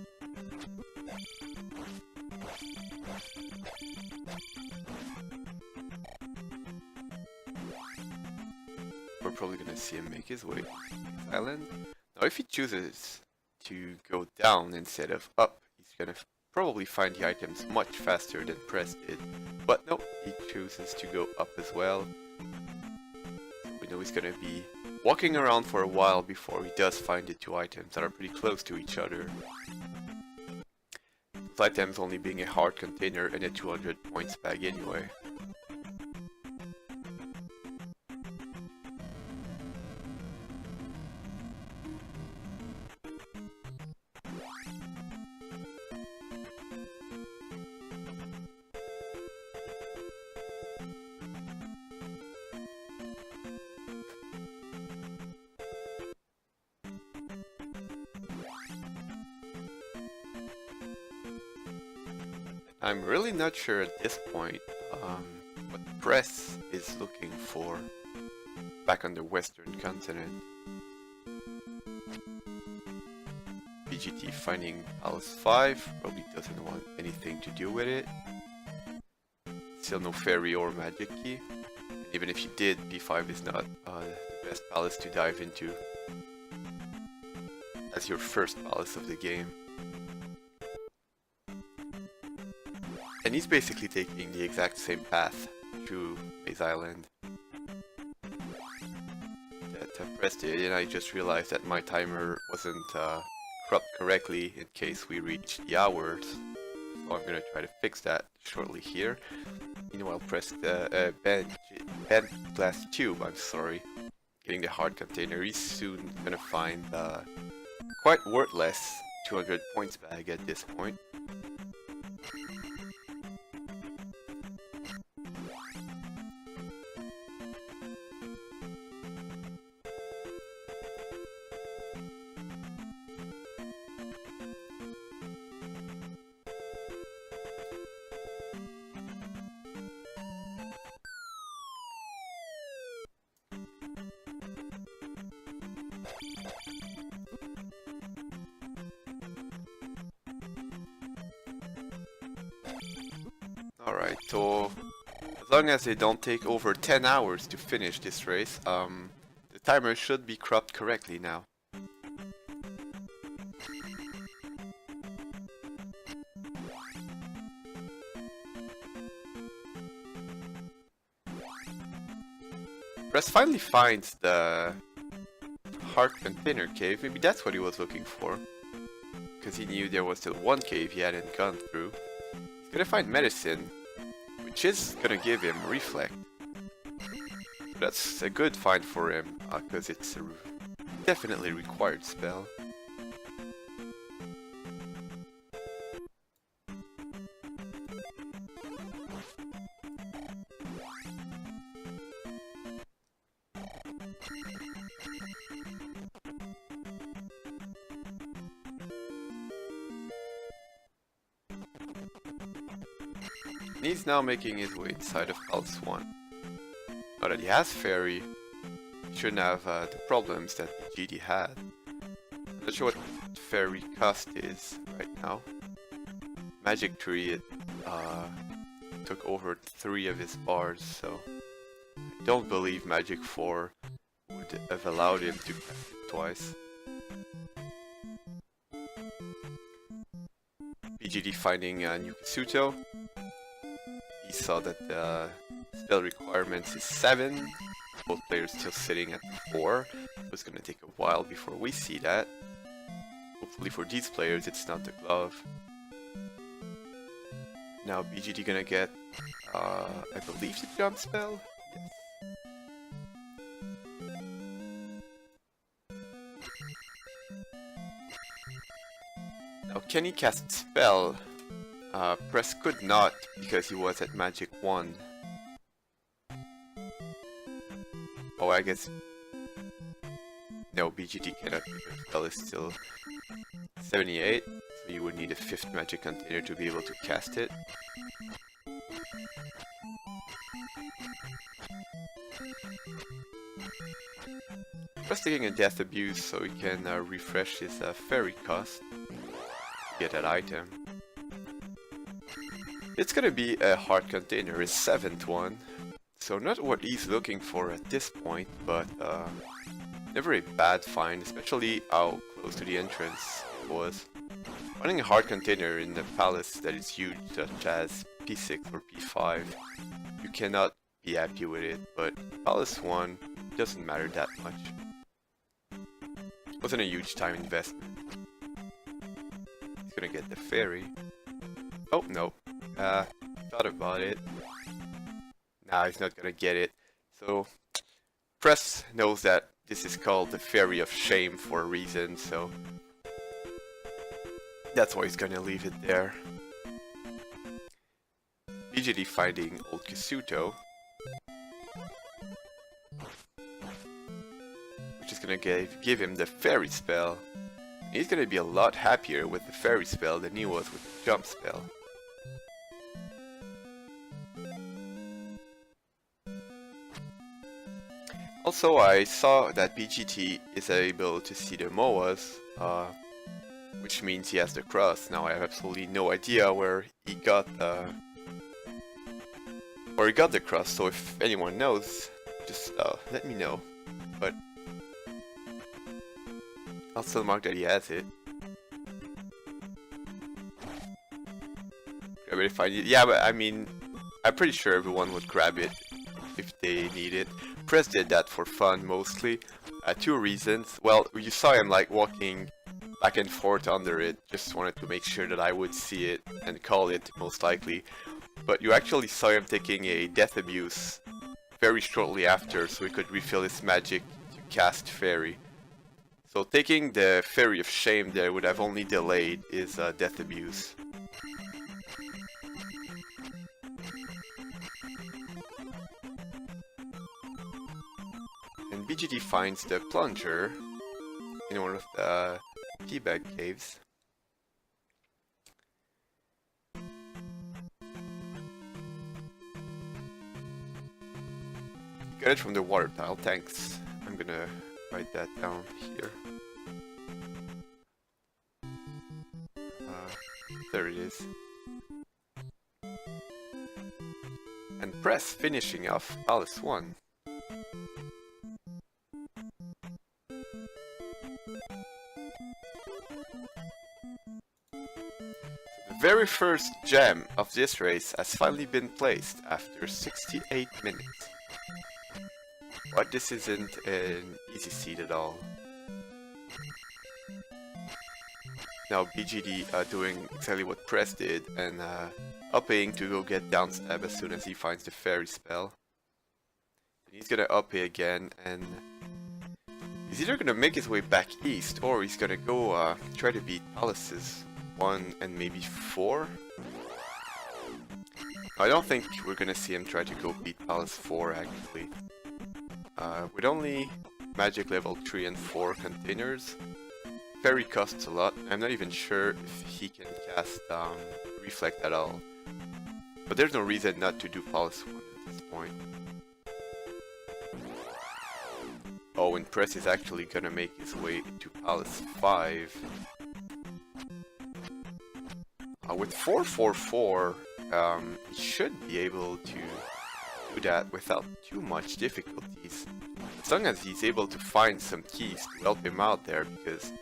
We're probably gonna see him make his way to the island. Now if he chooses to go down instead of up, he's gonna probably find the items much faster than Press did. But no, he chooses to go up as well. So we know he's gonna be walking around for a while before he does find the two items that are pretty close to each other. Those items only being a hard container and a 200 points bag anyway. I'm really not sure at this point what Press is looking for back on the western continent. BGT finding Palace 5, probably doesn't want anything to do with it. Still no fairy or magic key. Even if you did, P5 is not the best palace to dive into as your first palace of the game. And he's basically taking the exact same path through Maze Island that Press did, and I just realized that my timer wasn't cropped correctly in case we reached the hours. So I'm gonna try to fix that shortly here. Meanwhile, Press the Bentglasstube, I'm sorry, getting the hard container. He's soon gonna find quite worthless 200 points bag at this point. Alright, so as long as they don't take over 10 hours to finish this race, the timer should be cropped correctly now. Press finally finds the heart container cave. Maybe that's what he was looking for, because he knew there was still one cave he hadn't gone through. He's gonna find medicine, which is gonna give him reflect. That's a good find for him, because it's a definitely required spell. He's now making his way inside of Palace 1. Now that he has Fairy, he shouldn't have the problems that the GD had. I'm not sure what Fairy cost is right now. Magic Tree, it took over 3 of his bars, so I don't believe Magic 4 would have allowed him to cast it twice. BGD finding New Kisuto. He saw that the spell requirements is 7. Both players still sitting at 4. It's gonna take a while before we see that. Hopefully for these players it's not the glove. Now BGD gonna get, I believe, the jump spell? Yes. Now can he cast spell? Press could not because he was at magic 1. Oh, I guess... No, BGD cannot because spell is still 78, so you would need a 5th magic container to be able to cast it. Just taking a death abuse so he can refresh his fairy cost to get that item. It's gonna be a hard container, his 7th one, so not what he's looking for at this point, but never a bad find, especially how close to the entrance it was. Finding a hard container in the palace that is huge, such as P6 or P5, you cannot be happy with it, but palace 1 doesn't matter that much. Wasn't a huge time investment. He's gonna get the fairy. Oh no, thought about it. Nah, he's not gonna get it. So, Press knows that this is called the Fairy of Shame for a reason, so that's why he's gonna leave it there. BGD finding Old Kisuto, which is gonna give him the fairy spell. He's gonna be a lot happier with the fairy spell than he was with the jump spell. Also, I saw that BGT is able to see the MOAs, which means he has the cross. Now I have absolutely no idea where he got the cross, so if anyone knows, just let me know. But I'll still mark that he has it. Grab it if I need. Yeah, but I mean, I'm pretty sure everyone would grab it if they need it. Press did that for fun mostly. 2 reasons. Well, you saw him like walking back and forth under it. Just wanted to make sure that I would see it and call it most likely. But you actually saw him taking a death abuse very shortly after, so he could refill his magic to cast fairy. So taking the Fairy of Shame there would have only delayed his death abuse. And BGD finds the plunger in one of the teabag caves. Got it from the water tile, thanks. I'm gonna write that down here. There it is. And Press finishing off Palace 1. The very first gem of this race has finally been placed after 68 minutes. But this isn't an easy seed at all. Now BGD doing exactly what Press did and upping to go get downstab as soon as he finds the fairy spell. He's gonna up it again and he's either gonna make his way back east or he's gonna go try to beat Palaces 1 and maybe 4. I don't think we're gonna see him try to go beat Palace 4 actually. With only magic level 3 and 4 containers, fairy costs a lot. I'm not even sure if he can cast Reflect at all. But there's no reason not to do Palace 1 at this point. Oh, and Press is actually gonna make his way to Palace 5. With 444, he should be able to do that without too much difficulties. As long as he's able to find some keys to help him out there, because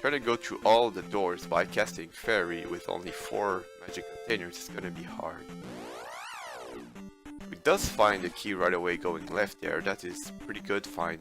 trying to go through all the doors by casting Fairy with only 4 magic containers is gonna be hard. He does find a key right away going left there, that is pretty good find.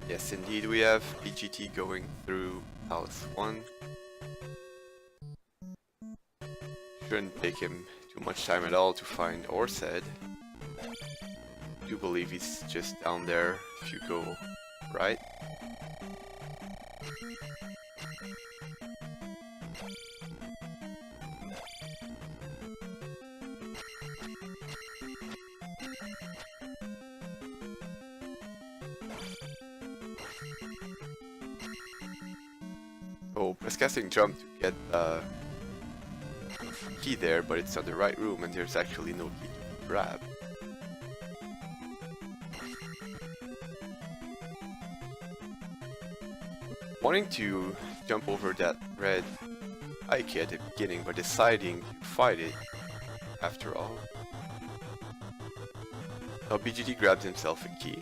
Yes, indeed, we have PGT going through Palace 1. Shouldn't take him too much time at all to find Orsed. I do believe he's just down there if you go right. Oh, press casting jump to get the key there, but it's not the right room and there's actually no key to grab. Wanting to jump over that red eye key at the beginning, but deciding to fight it after all. Now BGT grabs himself a key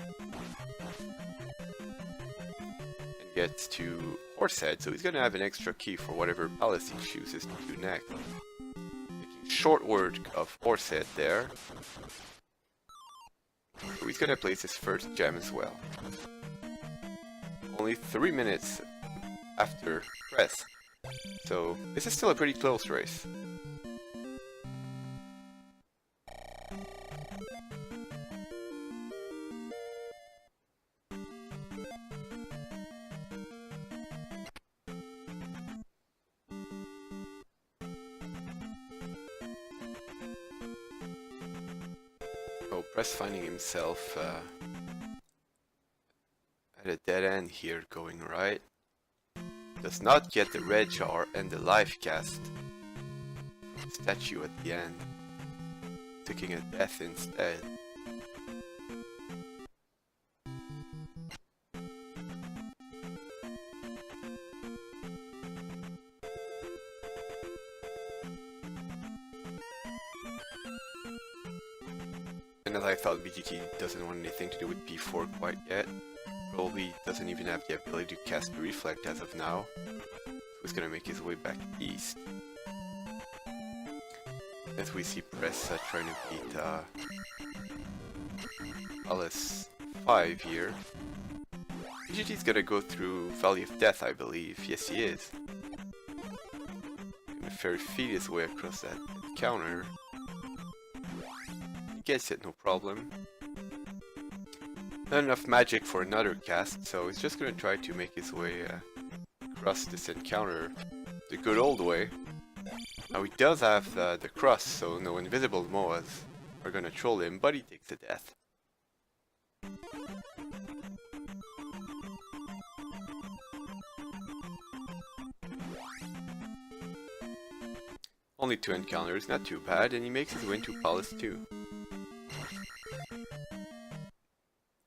and gets to Horsehead, so he's gonna have an extra key for whatever palace he chooses to do next. Taking short word of Horsehead there. So he's gonna place his first gem as well. Only 3 minutes after press, so this is still a pretty close race. Oh, Press finding himself at a dead end here, going right. Does not get the red jar and the life cast statue at the end, taking a death instead. And as I thought, BGT doesn't want anything to do with P4 quite yet. Probably doesn't even have the ability to cast Reflect as of now. So he's gonna make his way back east. As we see Press trying to beat Palace 5 here. BGT's gonna go through Valley of Death, I believe. Yes, he is. Gonna fairy feed his way across that counter. Gets it, no problem. Not enough magic for another cast, so he's just gonna try to make his way across this encounter the good old way. Now he does have the cross, so no invisible Moas are gonna troll him, but he takes a death. Only 2 encounters, not too bad, and he makes his way into Palace 2.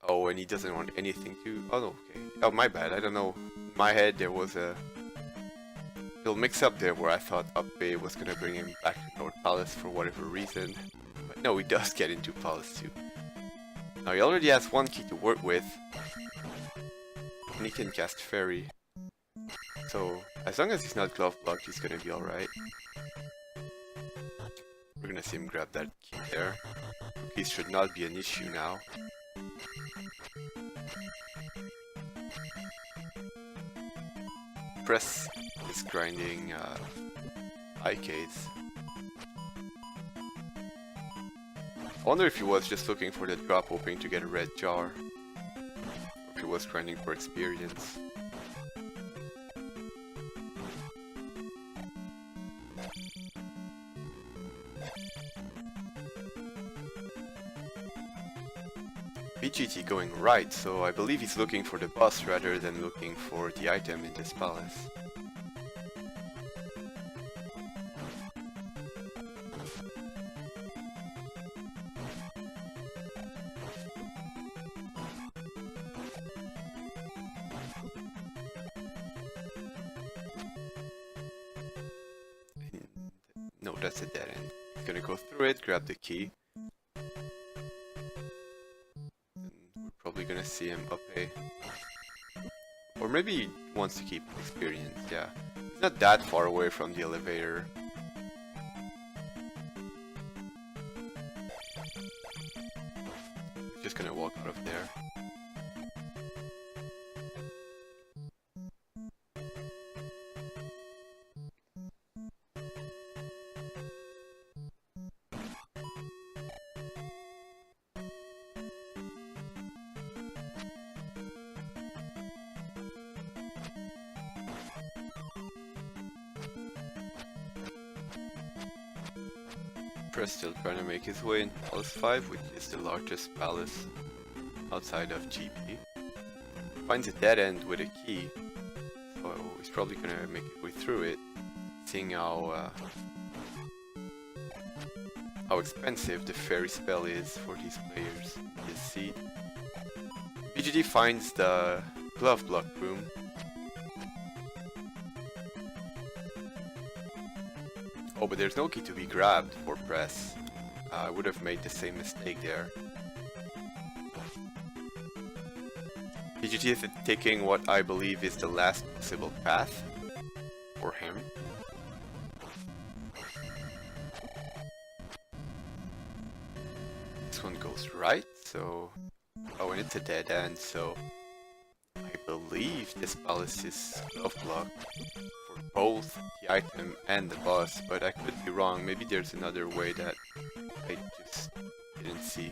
Oh, and he doesn't want anything to... Oh, no, okay. Oh, my bad, I don't know. In my head, there was a little mix-up there where I thought Up B was gonna bring him back to North Palace for whatever reason. But no, he does get into Palace 2. Now, he already has 1 key to work with. And he can cast Fairy. So, as long as he's not glove blocked, he's gonna be alright. We're gonna see him grab that key there. Cookies should not be an issue now. Press is grinding Icades. I wonder if he was just looking for the drop, hoping to get a red jar. Or if he was grinding for experience. BGT going right, so I believe he's looking for the boss rather than looking for the item in this palace. No, that's a dead end. He's gonna go through it, grab the key. And we're probably gonna see him up a... Or maybe he wants to keep experience, yeah. He's not that far away from the elevator. He's just gonna walk out of there. Press still trying to make his way in Palace 5, which is the largest palace outside of GP. Finds a dead end with a key, so he's probably gonna make his way through it, seeing how expensive the fairy spell is for these players. You see, PGT finds the glove block room. Oh, but there's no key to be grabbed for press. I would have made the same mistake there. PGT is taking what I believe is the last possible path for him. This one goes right, so... Oh, and it's a dead end, so... I believe this palace is glove blocked for both the item and the boss, but I could be wrong. Maybe there's another way that I just didn't see.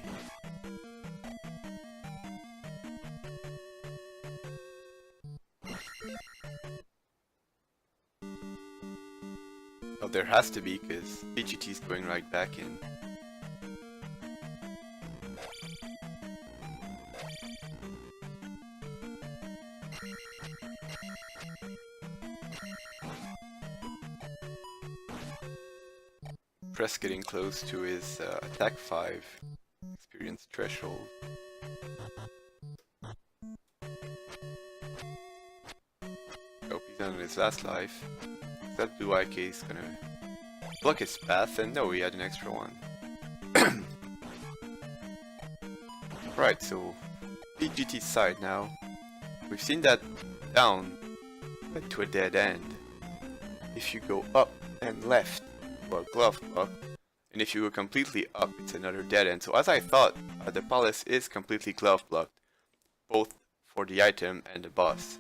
Oh, there has to be, because PGT is going right back in. Press getting close to his attack 5 experience threshold. Hope he's on his last life. That blue IK is gonna block his path, and no, he had an extra one. Right, so PGT's side now. We've seen that down led to a dead end. If you go up and left, well, glove block, and if you go completely up, it's another dead end. So as I thought, the palace is completely glove blocked, both for the item and the boss.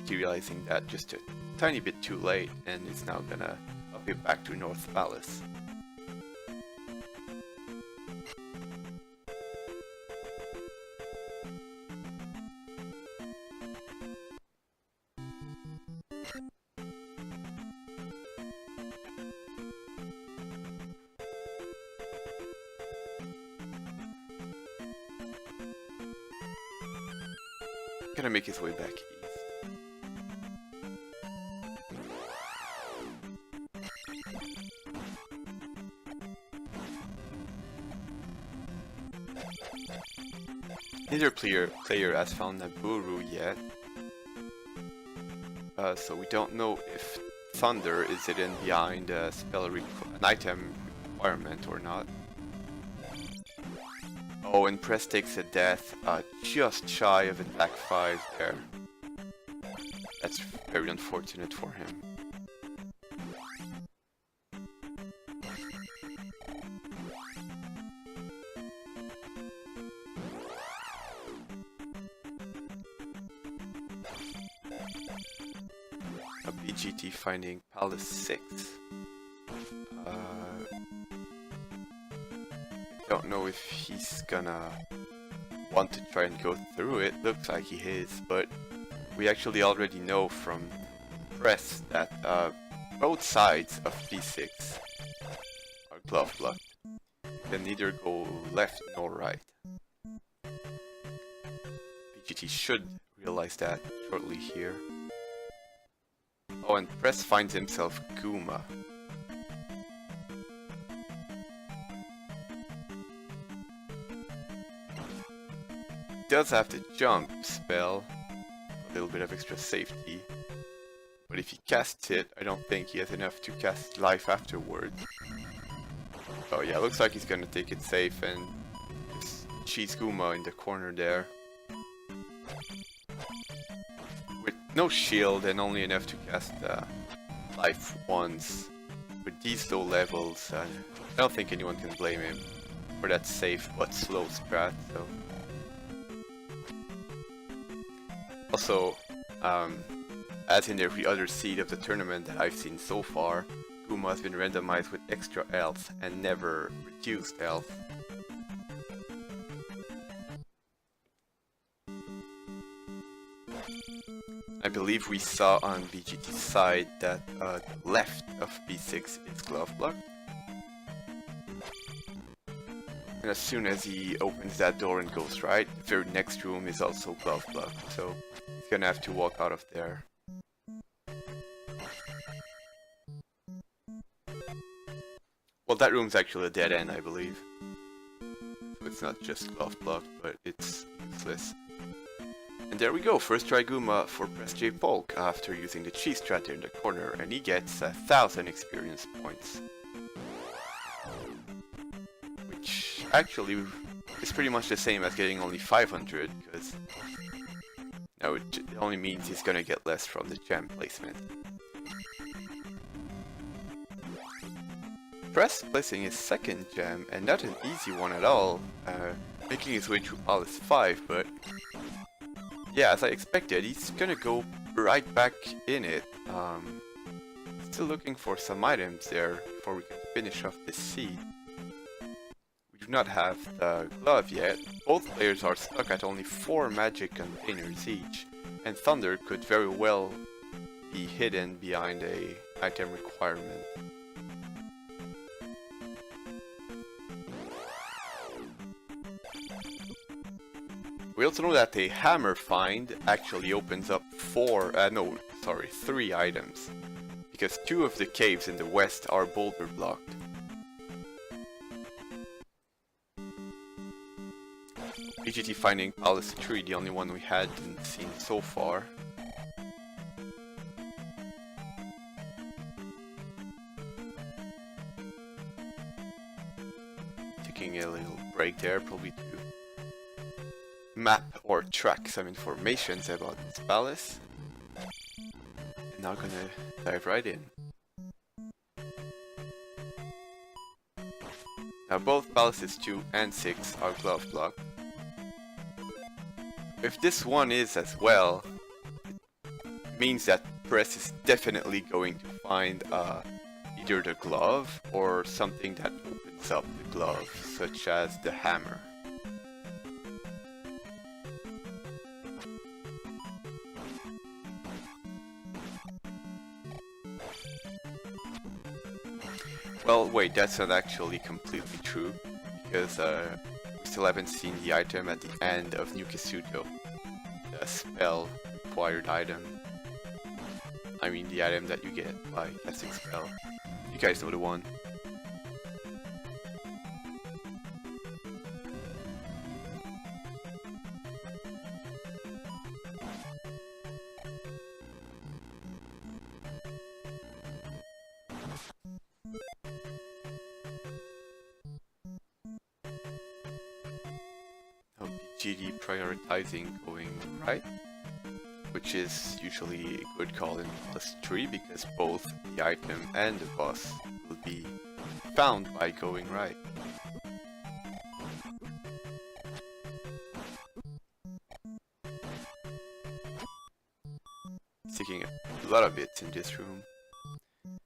Realizing that just a tiny bit too late, and it's now gonna up it back to North Palace. Gonna make his way back east. Neither player has found Naburu yet, so we don't know if Thunder is hidden behind a an item requirement or not. Oh, and Press takes a death just shy of attack 5 there. That's very unfortunate for him. A BGT finding Palace 6. Don't know if he's gonna want to try and go through it. Looks like he is, but we actually already know from Press that both sides of P6 are glove blocked. Can neither go left nor right. BGT should realize that shortly here. Oh, and Press finds himself Guma. does have the jump spell, a little bit of extra safety. But if he casts it, I don't think he has enough to cast life afterward. Oh yeah, looks like he's gonna take it safe and just cheese Guma in the corner there. With no shield and only enough to cast life once. With these low levels, I don't think anyone can blame him for that safe but slow strat. So. Also, as in every other seed of the tournament that I've seen so far, Guma has been randomized with extra health and never reduced health. I believe we saw on BGT's side that the left of B6 is glove block. And as soon as he opens that door and goes right, the very next room is also glove block, so he's gonna have to walk out of there. Well, that room's actually a dead end, I believe. So it's not just glove block, but it's useless. And there we go, first try Guma for PresJPolk after using the cheese strat in the corner, and he gets 1,000 experience points. Which actually is pretty much the same as getting only 500, because now it only means he's gonna get less from the gem placement. Press placing his second gem, and not an easy one at all, making his way through Palace 5, but yeah, as I expected, he's gonna go right back in it. Still looking for some items there before we can finish off this seed. We do not have the glove yet. Both players are stuck at only 4 magic containers each, and Thunder could very well be hidden behind a item requirement. We also know that a hammer find actually opens up 3 items, because 2 of the caves in the west are boulder blocked. BGT finding Palace 3, the only one we hadn't seen so far. Taking a little break there, probably to map or track some informations about this palace. And now gonna dive right in. Now both palaces 2 and 6 are glove blocked. If this one is as well, it means that Press is definitely going to find either the glove or something that opens up the glove, such as the hammer. Well, wait, that's not actually completely true, because we still haven't seen the item at the end of New Kisuto. The spell required item. I mean the item that you get by casting spell. You guys know the one. GD prioritizing going right, which is usually a good call in +3 because both the item and the boss will be found by going right. Taking a lot of bits in this room.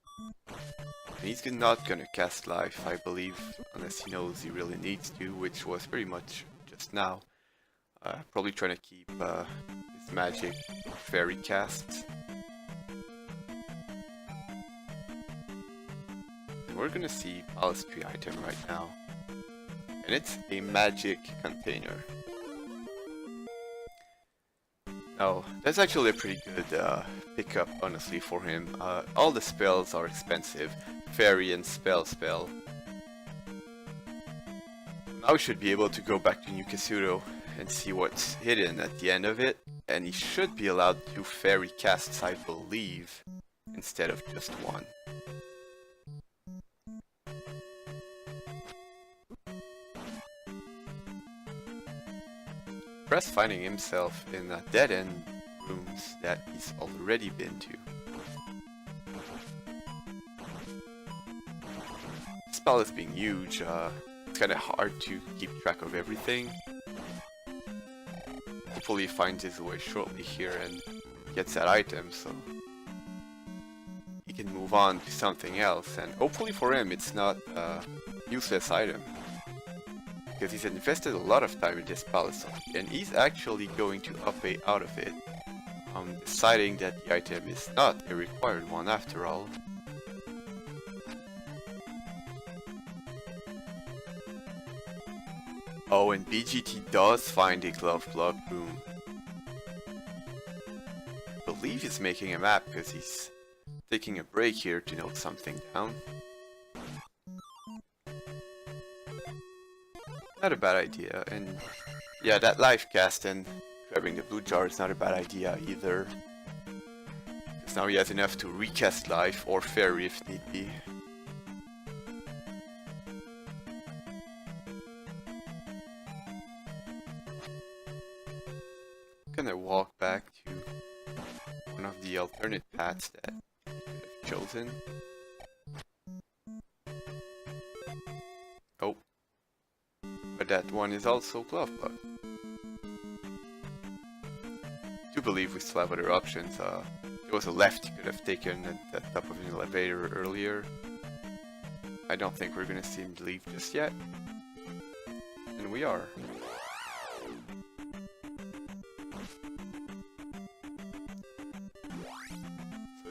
And he's not gonna cast life, I believe, unless he knows he really needs to, which was pretty much just now. Probably trying to keep his magic fairy casts. And we're gonna see Palace 3 item right now. And it's a magic container. Now, that's actually a pretty good pickup, honestly, for him. All the spells are expensive. Fairy and spell. Now we should be able to go back to New Kisuto and see what's hidden at the end of it, and he should be allowed 2 fairy casts, I believe, instead of just 1. Press finding himself in dead-end rooms that he's already been to. This palace being huge, it's kinda hard to keep track of everything. Hopefully he finds his way shortly here and gets that item, so he can move on to something else, and hopefully for him it's not a useless item, because he's invested a lot of time in this palace, and he's actually going to up A out of it, deciding that the item is not a required one after all. Oh, and BGT does find a glove block room. I believe he's making a map because he's taking a break here to note something down. Not a bad idea, and yeah, that live cast and grabbing the blue jar is not a bad idea either. Because now he has enough to recast life or fairy if need be. Gonna walk back to one of the alternate paths that I could have chosen. Oh, but that one is also glove block. I do believe we still have other options. There was a left you could have taken at the top of an elevator earlier. I don't think we're gonna see him leave just yet. And we are.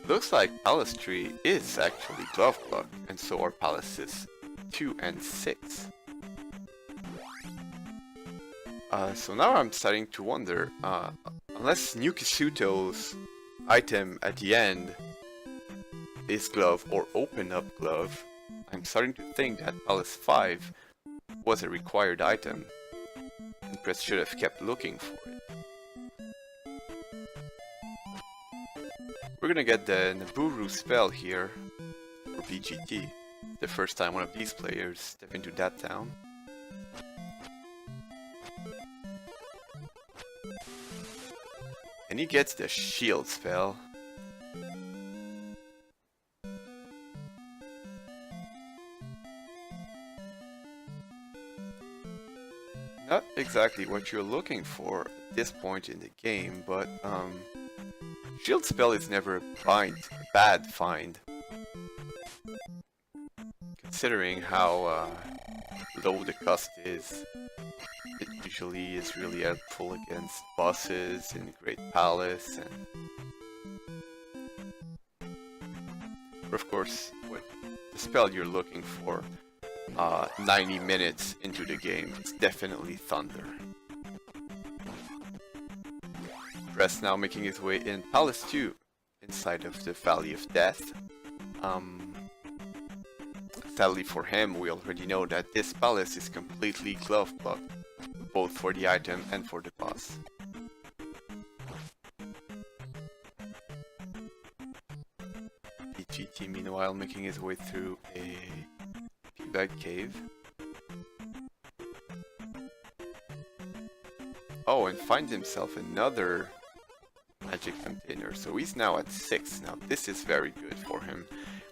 Looks like Palace 3 is actually glove block, and so are Palaces 2 and 6. So now I'm starting to wonder, unless Nukisuto's item at the end is glove or open up glove, I'm starting to think that Palace 5 was a required item, and Press should have kept looking for it. We're gonna get the Naburu spell here for BGT. The first time one of these players step into that town. And he gets the shield spell. Not exactly what you're looking for at this point in the game, but shield spell is never a bad find, considering how low the cost is. It usually is really helpful against bosses in Great Palace, and of course, with the spell you're looking for, 90 minutes into the game, it's definitely Thunder. Press now making his way in Palace 2, inside of the Valley of Death. Sadly for him, we already know that this palace is completely glove blocked, both for the item and for the boss. BGT meanwhile making his way through a P-bag cave. Oh, and finds himself another magic container, so he's now at 6. Now this is very good for him.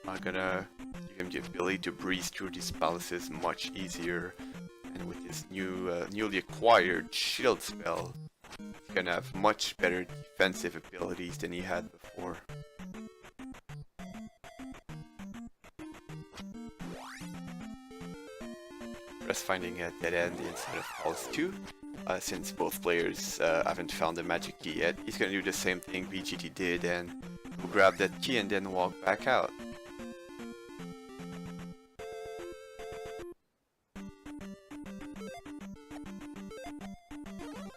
I'm gonna give him the ability to breeze through these palaces much easier, and with his newly acquired shield spell, he's gonna have much better defensive abilities than he had before. Press finding a dead end inside of Palace 2. Since both players haven't found the magic key yet, he's gonna do the same thing BGT did and grab that key and then walk back out.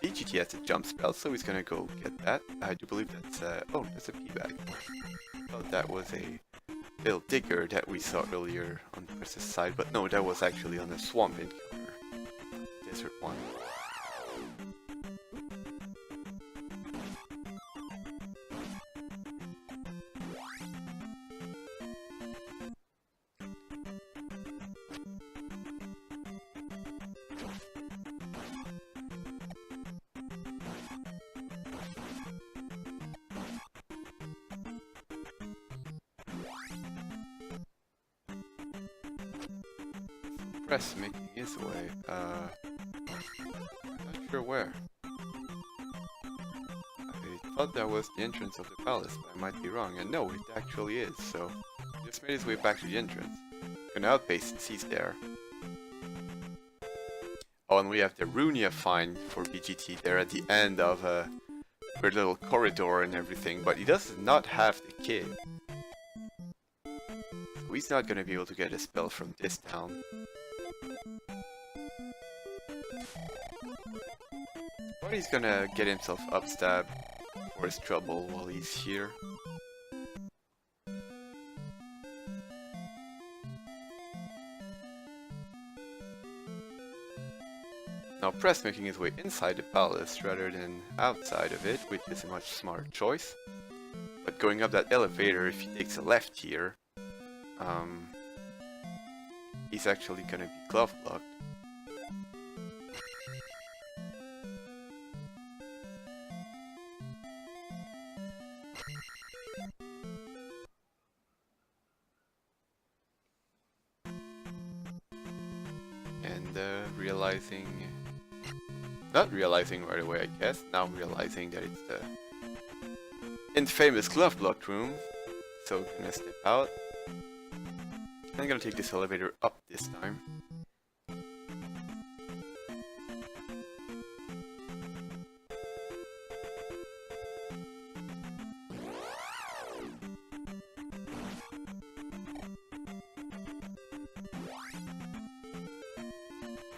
BGT has a jump spell, so he's gonna go get that. I do believe that's oh, that's a P-bag. Oh, that was a little digger that we saw earlier on Press's side, but no, that was actually on the swamp encounter. Desert one. Press making his way. Not sure where. I thought that was the entrance of the palace, but I might be wrong. And no, it actually is, so he just made his way back to the entrance. Gonna outpace since he's there. Oh, and we have the Runia find for BGT there at the end of a weird little corridor and everything, but he does not have the kid. So he's not gonna be able to get a spell from this town. But he's gonna get himself upstabbed for his trouble while he's here. Now Press making his way inside the palace rather than outside of it, which is a much smarter choice. But going up that elevator, if he takes a left here, he's actually gonna be glove blocked. And not realizing right away, I guess, now realizing that it's the infamous glove blocked room. So gonna step out. I'm gonna take this elevator up this time.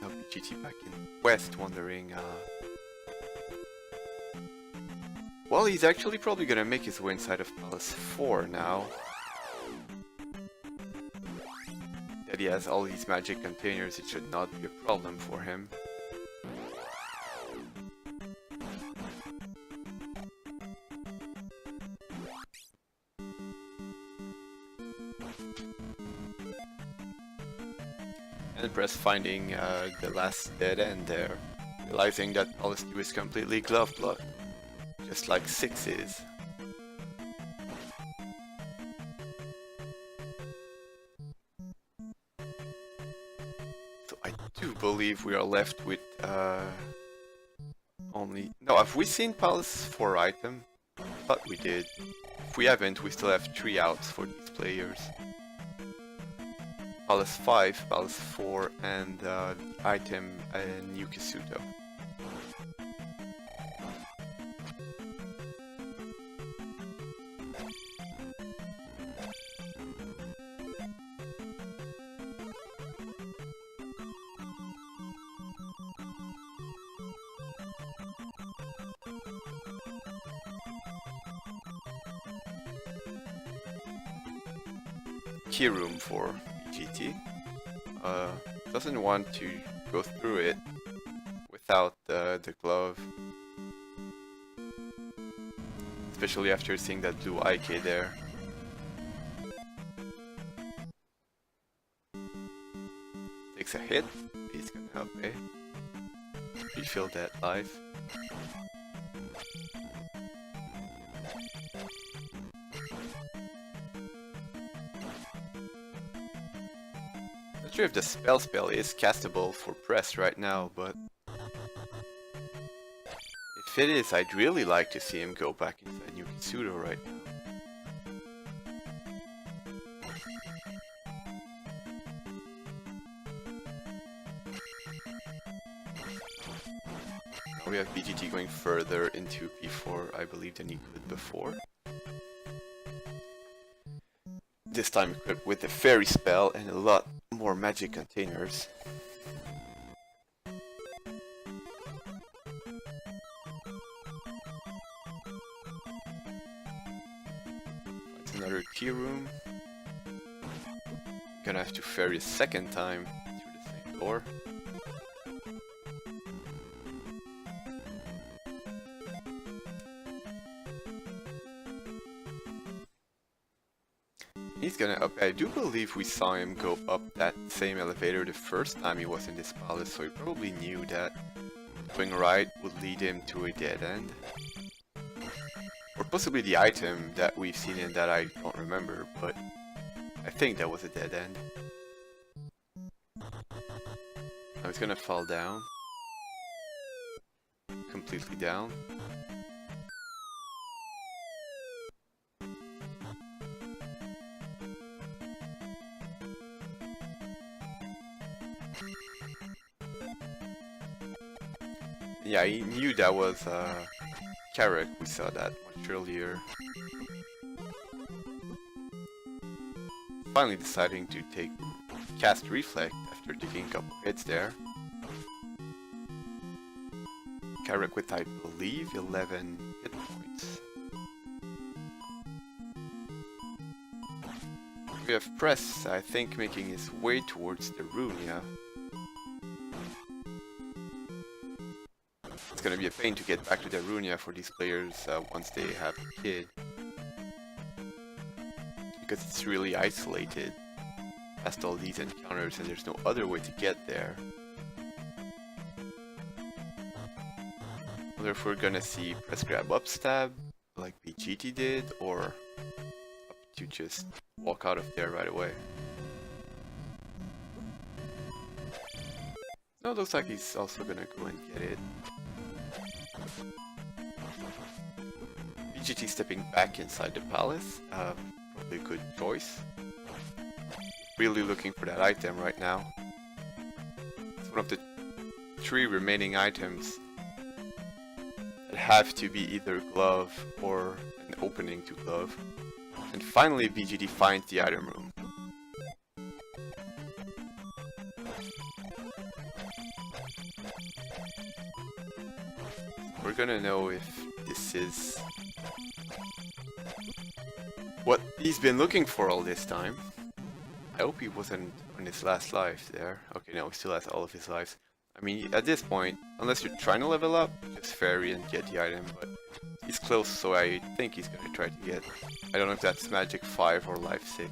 Now BGT back in West, wondering, well, he's actually probably gonna make his way inside of Palace 4 now. That he has all these magic containers, it should not be a problem for him. And Press finding the last dead end there, realizing that Palace 2 is completely glove blocked, just like 6 is. So I do believe we are left with only... No, have we seen Palace 4 item? I thought we did. If we haven't, we still have 3 outs for these players. Palace 5, Palace 4, and the item New Kisuto. Key room for BGT. Doesn't want to go through it without the glove. Especially after seeing that blue IK there. Takes a hit, he's gonna help, eh? Refill that life. Not sure if the spell is castable for Press right now, but if it is, I'd really like to see him go back inside New Kisuto right now. Now we have BGT going further into P4, I believe, than he could before. This time equipped with the fairy spell and a lot more magic containers. It's another key room. Gonna have to ferry a second time through the same door. He's gonna up. I do believe we saw him go up that same elevator the first time he was in this palace, so he probably knew that going right would lead him to a dead end. Or possibly the item that we've seen in that I don't remember, but I think that was a dead end. Now he's gonna fall down. Completely down. Yeah, I knew that was Carrick. We saw that much earlier. Finally deciding to cast Reflect after taking a couple hits there. Carrick with, I believe, 11 hit points. We have Press, I think, making his way towards the Runia. It's gonna be a pain to get back to the Runia for these players once they have a kid. Because it's really isolated past all these encounters and there's no other way to get there. I wonder if we're gonna see press grab up stab like BGT did, or up to just walk out of there right away. No, looks like he's also gonna go and get it. BGT stepping back inside the palace. Probably a good choice. Really looking for that item right now. It's one of the 3 remaining items that have to be either glove or an opening to glove. And finally BGT finds the item room. We're gonna know if this is what he's been looking for all this time. I hope he wasn't on his last life there. Okay, no, he still has all of his lives. I mean, at this point, unless you're trying to level up, just fairy and get the item, but he's close, so I think he's gonna try to get... I don't know if that's Magic 5 or Life 6.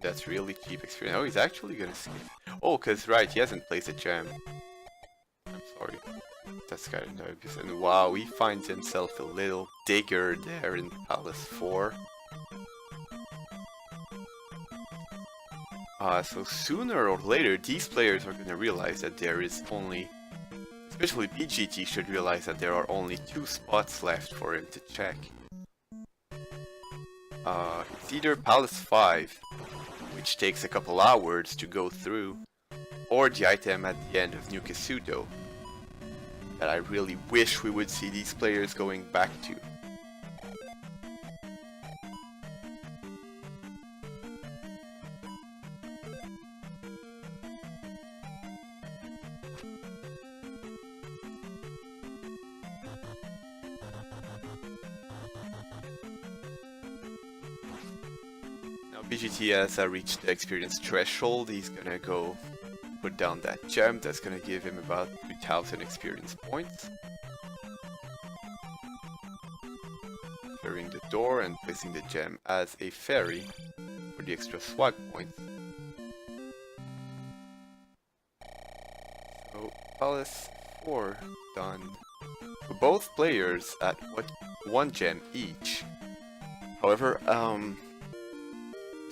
That's really cheap experience. Oh, he's actually gonna skip. Oh, cause right, he hasn't placed a gem. I'm sorry. That's kind of nervous. And wow, he finds himself a little digger there in Palace 4. So sooner or later, these players are gonna realize that there is only... Especially BGT should realize that there are only 2 spots left for him to check. It's either Palace 5, which takes a couple hours to go through, or the item at the end of New Kisuto, that I really wish we would see these players going back to. BGT has reached the experience threshold. He's gonna go put down that gem. That's gonna give him about 2000 experience points. Clearing the door and placing the gem as a fairy for the extra swag points. So Palace 4 done. For both players at 1 gem each. However,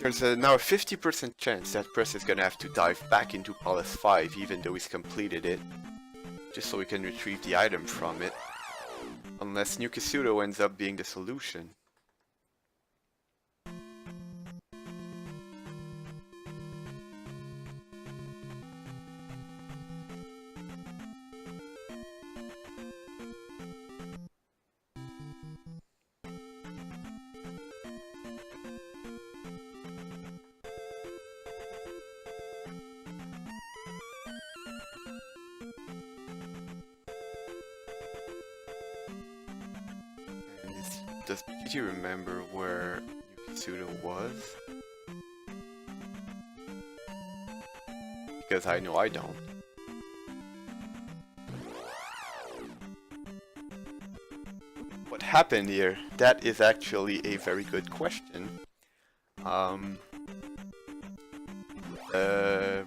there's now a 50% chance that Press is gonna have to dive back into Palace 5 even though he's completed it, just so we can retrieve the item from it, unless New Kisuto ends up being the solution. Does BGT remember where Yukitsudo was? Because I know I don't. What happened here? That is actually a very good question.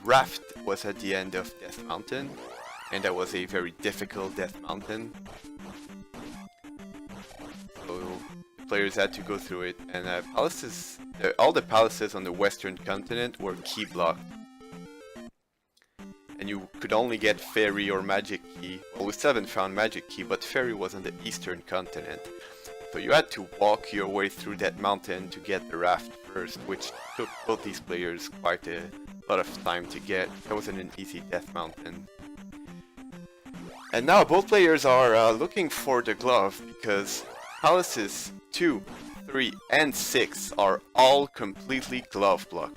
Raft was at the end of Death Mountain, and that was a very difficult Death Mountain. So players had to go through it, and palaces, all the palaces on the western continent were key blocked. And you could only get fairy or magic key. Well, we still haven't found magic key, but fairy was on the eastern continent. So you had to walk your way through that mountain to get the raft first, which took both these players quite a lot of time to get. That wasn't an easy death mountain. And now both players are looking for the glove, because palaces 2, 3, and 6 are all completely glove blocked.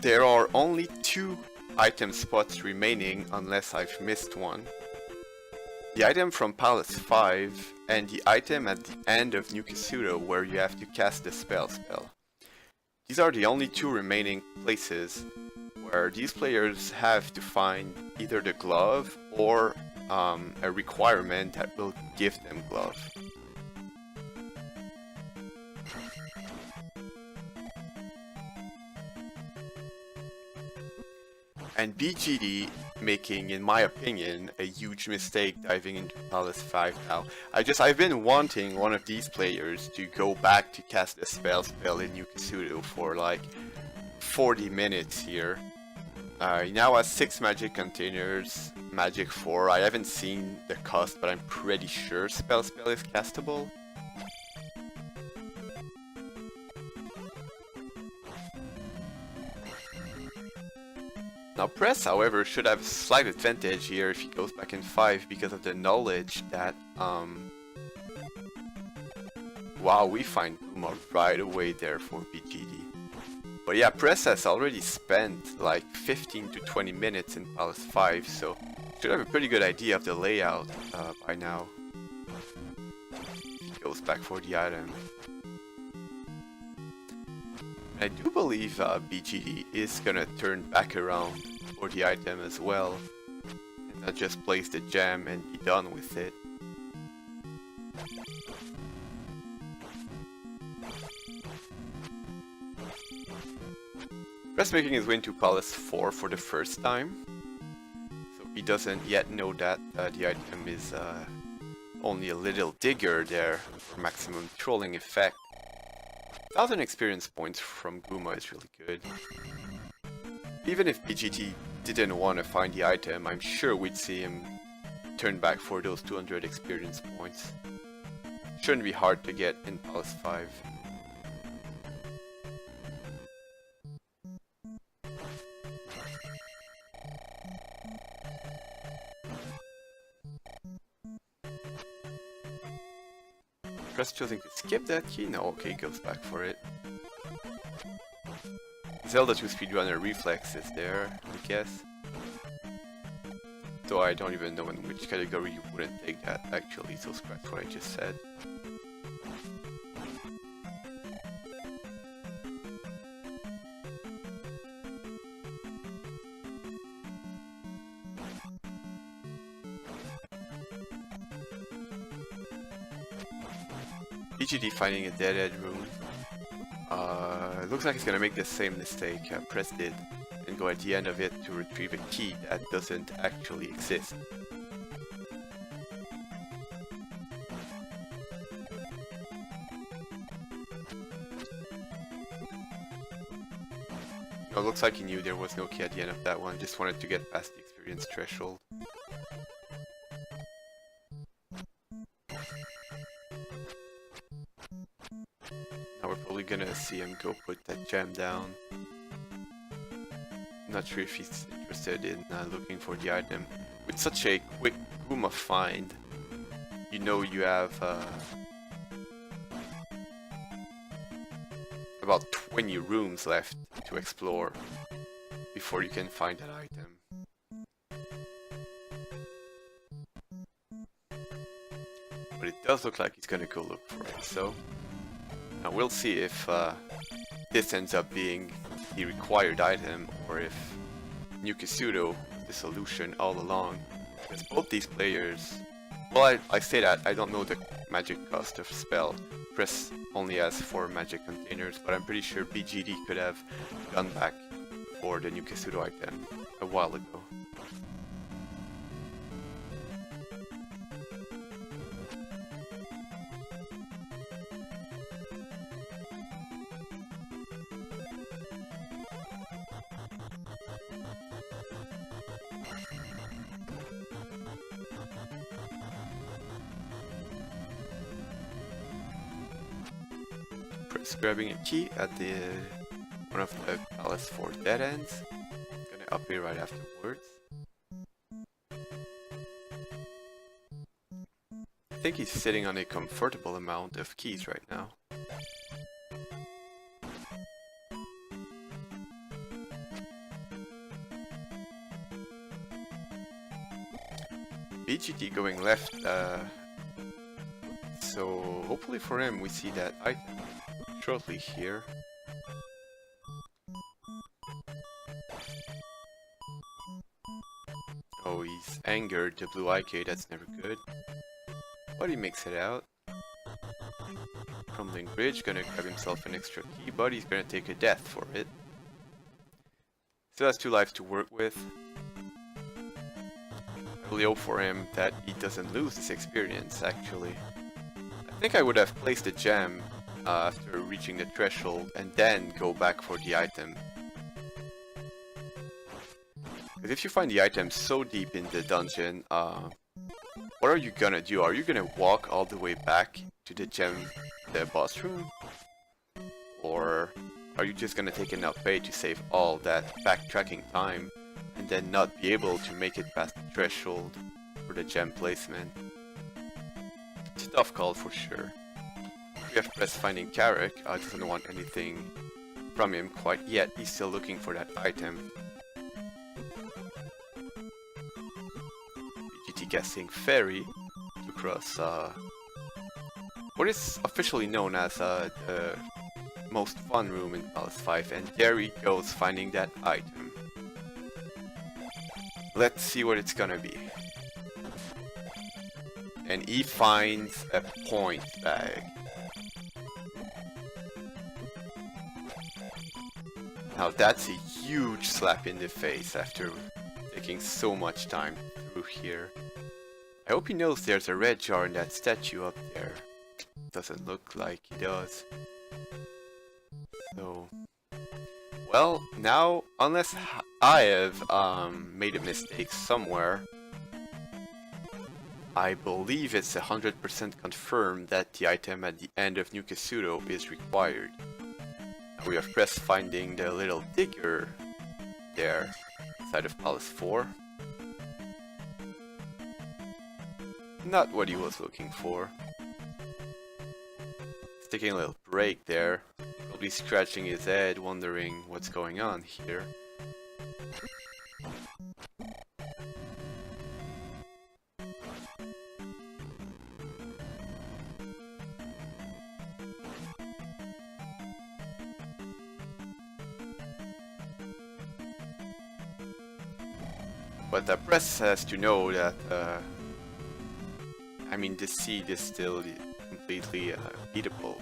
There are only 2 item spots remaining, unless I've missed one. The item from Palace 5 and the item at the end of New Kisuto where you have to cast the spell. These are the only 2 remaining places where these players have to find either the glove or a requirement that will give them glove. And BGD making, in my opinion, a huge mistake diving into Palace 5 now. I've been wanting one of these players to go back to cast a spell in New Kisuto for like 40 minutes here. He now has 6 magic containers, magic 4. I haven't seen the cost, but I'm pretty sure spell is castable. Now Press, however, should have a slight advantage here if he goes back in 5 because of the knowledge that, wow, we find Kuma right away there for BGD. But yeah, Press has already spent like 15 to 20 minutes in Palace 5, so should have a pretty good idea of the layout by now. He goes back for the item. I do believe BGD is gonna turn back around for the item as well, and not just place the gem and be done with it. Press making his way into Palace 4 for the first time, so he doesn't yet know that the item is only a little digger there for maximum trolling effect. 1000 experience points from Guma is really good. Even if BGT didn't want to find the item, I'm sure we'd see him turn back for those 200 experience points. Shouldn't be hard to get in Palace 5. Press choosing to skip that key? No, okay, goes back for it. Zelda 2 speedrunner reflex is there, I guess. Though I don't even know in which category you wouldn't take that actually, so scratch what I just said. BGD finding a dead-end room. It looks like he's gonna make the same mistake Press did and go at the end of it to retrieve a key that doesn't actually exist. It looks like he knew there was no key at the end of that one, just wanted to get past the experience threshold. Now we're probably gonna see him go put that gem down. Not sure if he's interested in looking for the item. With such a quick Guma find, you know you have about 20 rooms left to explore before you can find that item. But it does look like he's gonna go look for it, so now we'll see if this ends up being the required item or if New Kisuto was the solution all along. Because both these players, well, I say that, I don't know the magic cost of spell. Press only has 4 magic containers, but I'm pretty sure BGD could have gone back for the New Kisuto item a while ago. Press grabbing a key at the one of the palace 4 dead ends. Gonna appear right afterwards. I think he's sitting on a comfortable amount of keys right now. BGT going left, so hopefully for him we see that item shortly here. Oh, he's angered, the blue IK, that's never good. But he makes it out. Crumbling Bridge, gonna grab himself an extra key, but he's gonna take a death for it. Still has 2 lives to work with. I really hope for him that he doesn't lose this experience, actually. I think I would have placed a gem after reaching the threshold and then go back for the item. Because if you find the item so deep in the dungeon, what are you gonna do? Are you gonna walk all the way back to the gem, the boss room? Or are you just gonna take enough pay to save all that backtracking time and then not be able to make it past the threshold for the gem placement? It's a tough call for sure. We have pressed finding Carrick, doesn't want anything from him quite yet, he's still looking for that item. Guessing ferry to cross what is officially known as the most fun room in Palace 5, and there he goes finding that item. Let's see what it's gonna be. And he finds a point bag. Now that's a huge slap in the face after taking so much time through here. I hope he knows there's a red jar in that statue up there. Doesn't look like he does. So, well, now, unless I have made a mistake somewhere, I believe it's 100% confirmed that the item at the end of New Kasuto is required. We have pressed finding the little digger there, inside of Palace 4. Not what he was looking for. He's taking a little break there, probably scratching his head, wondering what's going on here. But the press has to know that I mean, the seed is still completely eatable.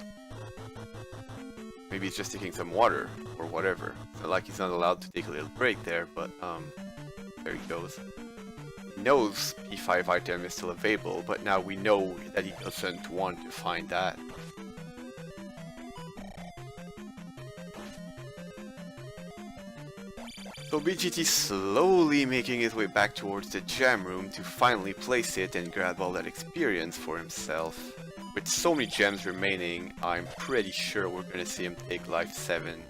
Maybe he's just taking some water or whatever. It's not like he's not allowed to take a little break there, but there he goes. He knows P5 item is still available, but now we know that he doesn't want to find that. So BGT slowly making his way back towards the gem room to finally place it and grab all that experience for himself. With so many gems remaining, I'm pretty sure we're gonna see him take life 7,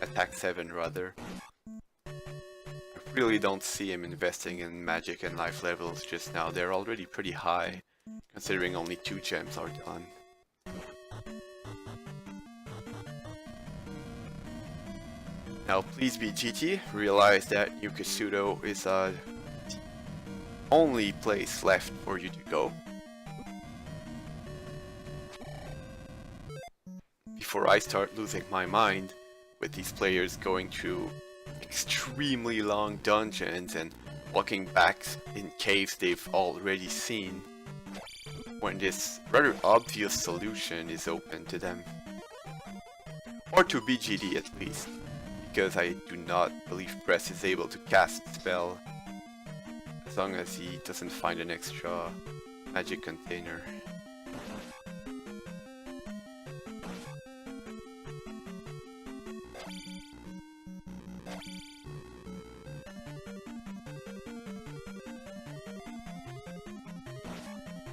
attack 7 rather. I really don't see him investing in magic and life levels just now, they're already pretty high, considering only 2 gems are done. Now please BGT, realize that New Kasuto is the only place left for you to go. Before I start losing my mind with these players going through extremely long dungeons and walking back in caves they've already seen, when this rather obvious solution is open to them. Or to BGT at least. Because I do not believe Press is able to cast spell as long as he doesn't find an extra magic container.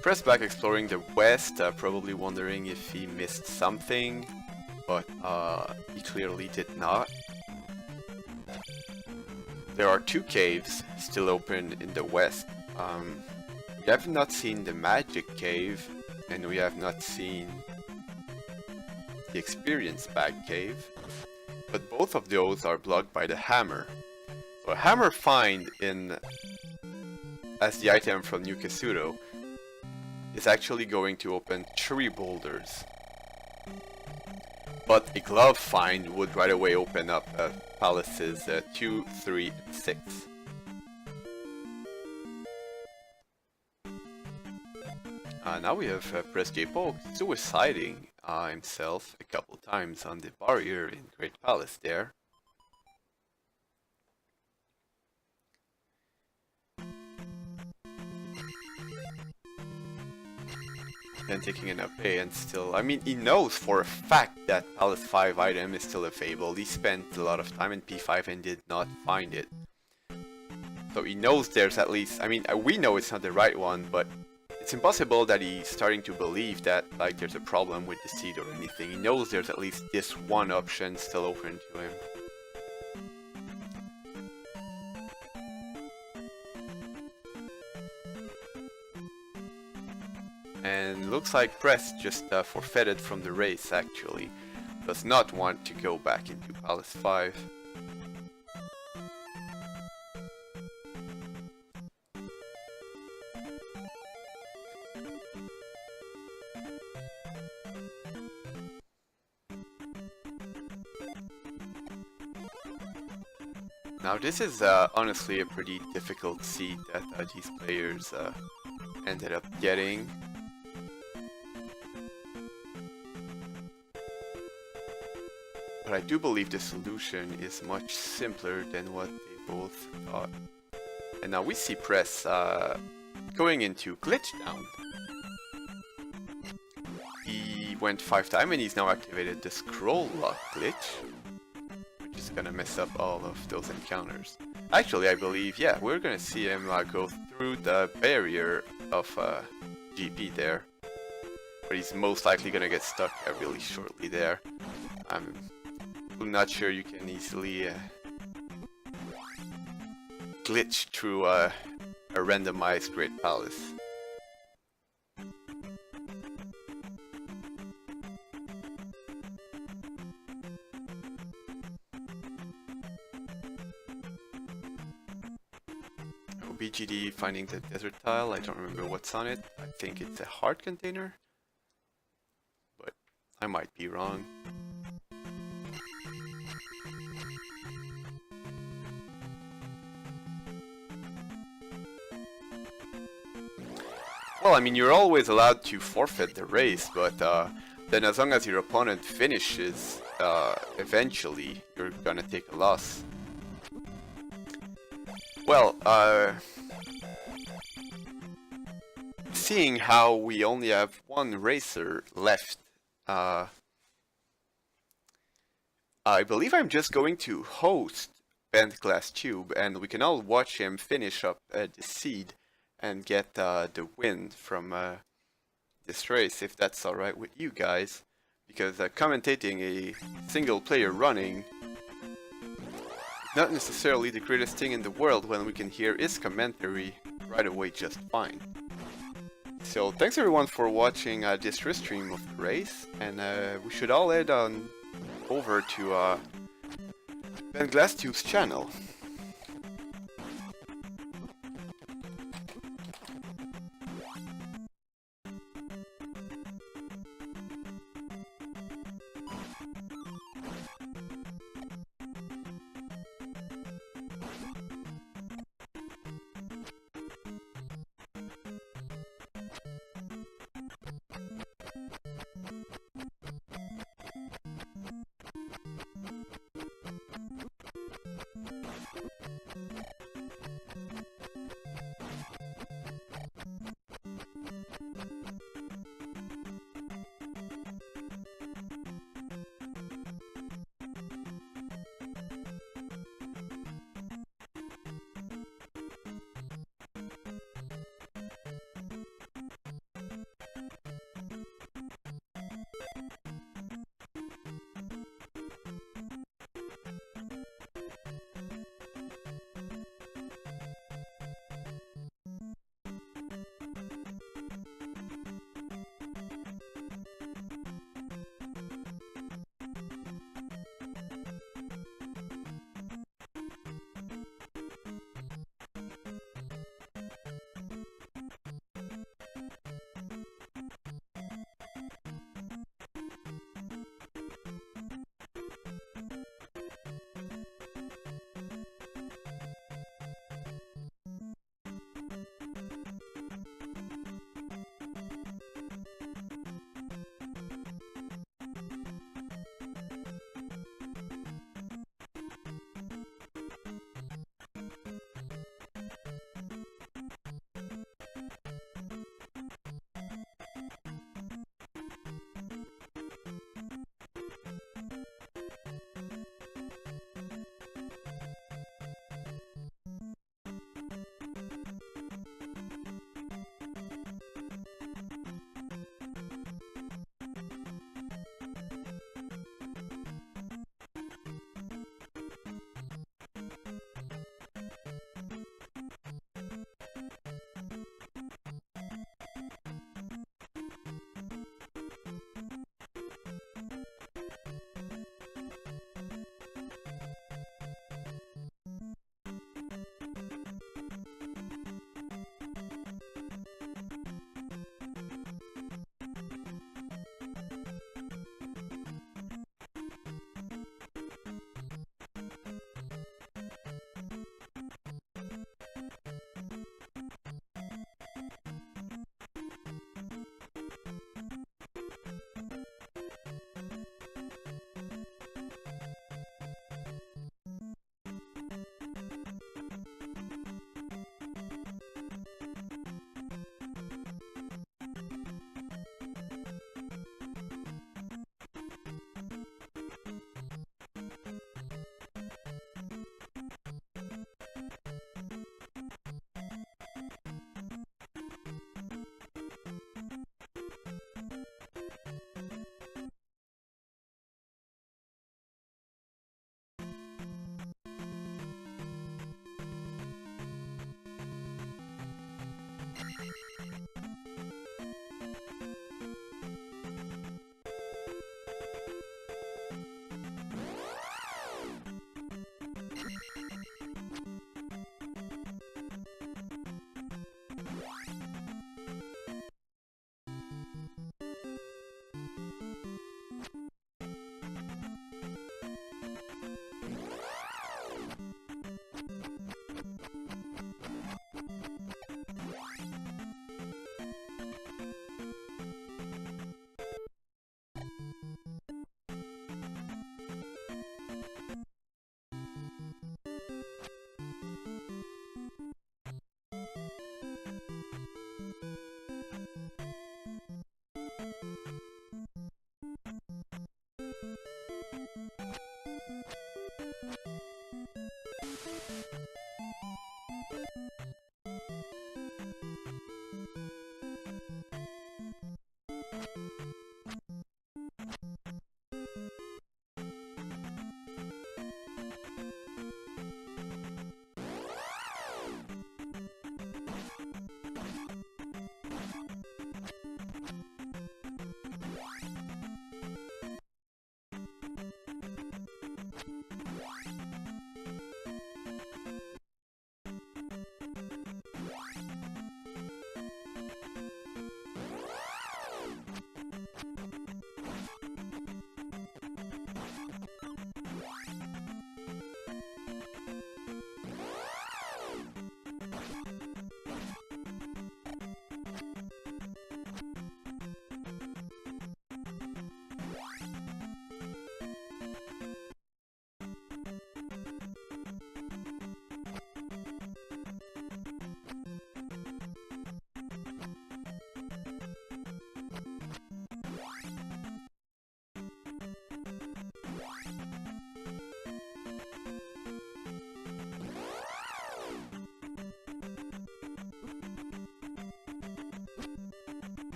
Press back exploring the west, probably wondering if he missed something. but he clearly did not. There are 2 caves still open in the west. We have not seen the magic cave, and we have not seen the experience bag cave, but both of those are blocked by the hammer. So a hammer find as the item from New Kasuto is actually going to open 3 boulders. But a glove find would right away open up palaces 2, 3, and 6. Now we have PresJPolk suiciding himself a couple times on the barrier in Great Palace there. Then taking an AP and still, I mean, he knows for a fact that Palace 5 item is still available. He spent a lot of time in P5 and did not find it. So he knows there's at least, I mean, we know it's not the right one, but it's impossible that he's starting to believe that like there's a problem with the seed or anything. He knows there's at least this one option still open to him. And looks like Press just forfeited from the race actually. Does not want to go back into Palace 5. Now this is honestly a pretty difficult seed that these players ended up getting. But I do believe the solution is much simpler than what they both thought. And now we see Press going into Glitch Down. He went 5 times and he's now activated the Scroll Lock glitch, which is gonna mess up all of those encounters. Actually, I believe, yeah, we're gonna see him go through the barrier of GP there. But he's most likely gonna get stuck really shortly there. I'm not sure you can easily glitch through a randomized Great Palace. BGD finding the desert tile, I don't remember what's on it. I think it's a heart container, but I might be wrong. Well, I mean, you're always allowed to forfeit the race, but then as long as your opponent finishes, eventually you're gonna take a loss. Well, seeing how we only have one racer left, I believe I'm just going to host Bentglasstube, and we can all watch him finish up the seed and get the win from this race, if that's alright with you guys. Because commentating a single player running is not necessarily the greatest thing in the world when we can hear his commentary right away just fine. So thanks everyone for watching this restream of the race, and we should all head on over to Bentglasstube's channel.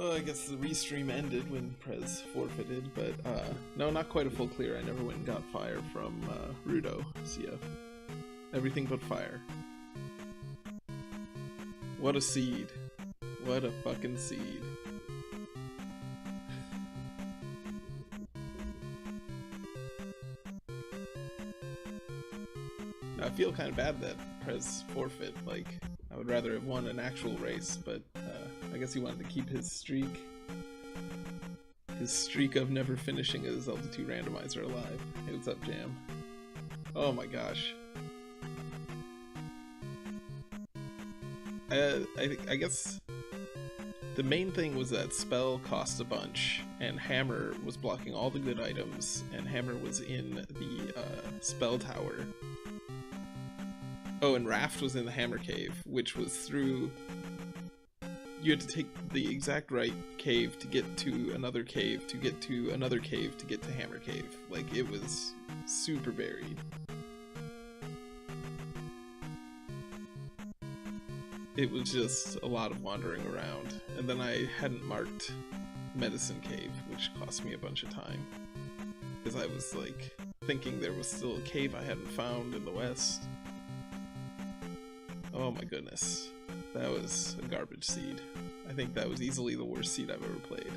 I guess the restream ended when Prez forfeited, but no, not quite a full clear. I never went and got fire from Rudo, so yeah. Everything but fire. What a seed. What a fucking seed. I feel kind of bad that Prez forfeit. Like, I would rather have won an actual race, but I guess he wanted to keep his streak. His streak of never finishing a Zelda 2 randomizer alive. Hey, what's up, Jam? Oh my gosh. I guess the main thing was that Spell cost a bunch, and Hammer was blocking all the good items, and Hammer was in the Spell Tower. Oh, and Raft was in the Hammer Cave, which was through... You had to take the exact right cave to get to another cave, to get to another cave, to get to Hammer Cave. Like, it was super buried. It was just a lot of wandering around. And then I hadn't marked Medicine Cave, which cost me a bunch of time. Because I was, like, thinking there was still a cave I hadn't found in the west. Oh my goodness. That was a garbage seed. I think that was easily the worst seed I've ever played.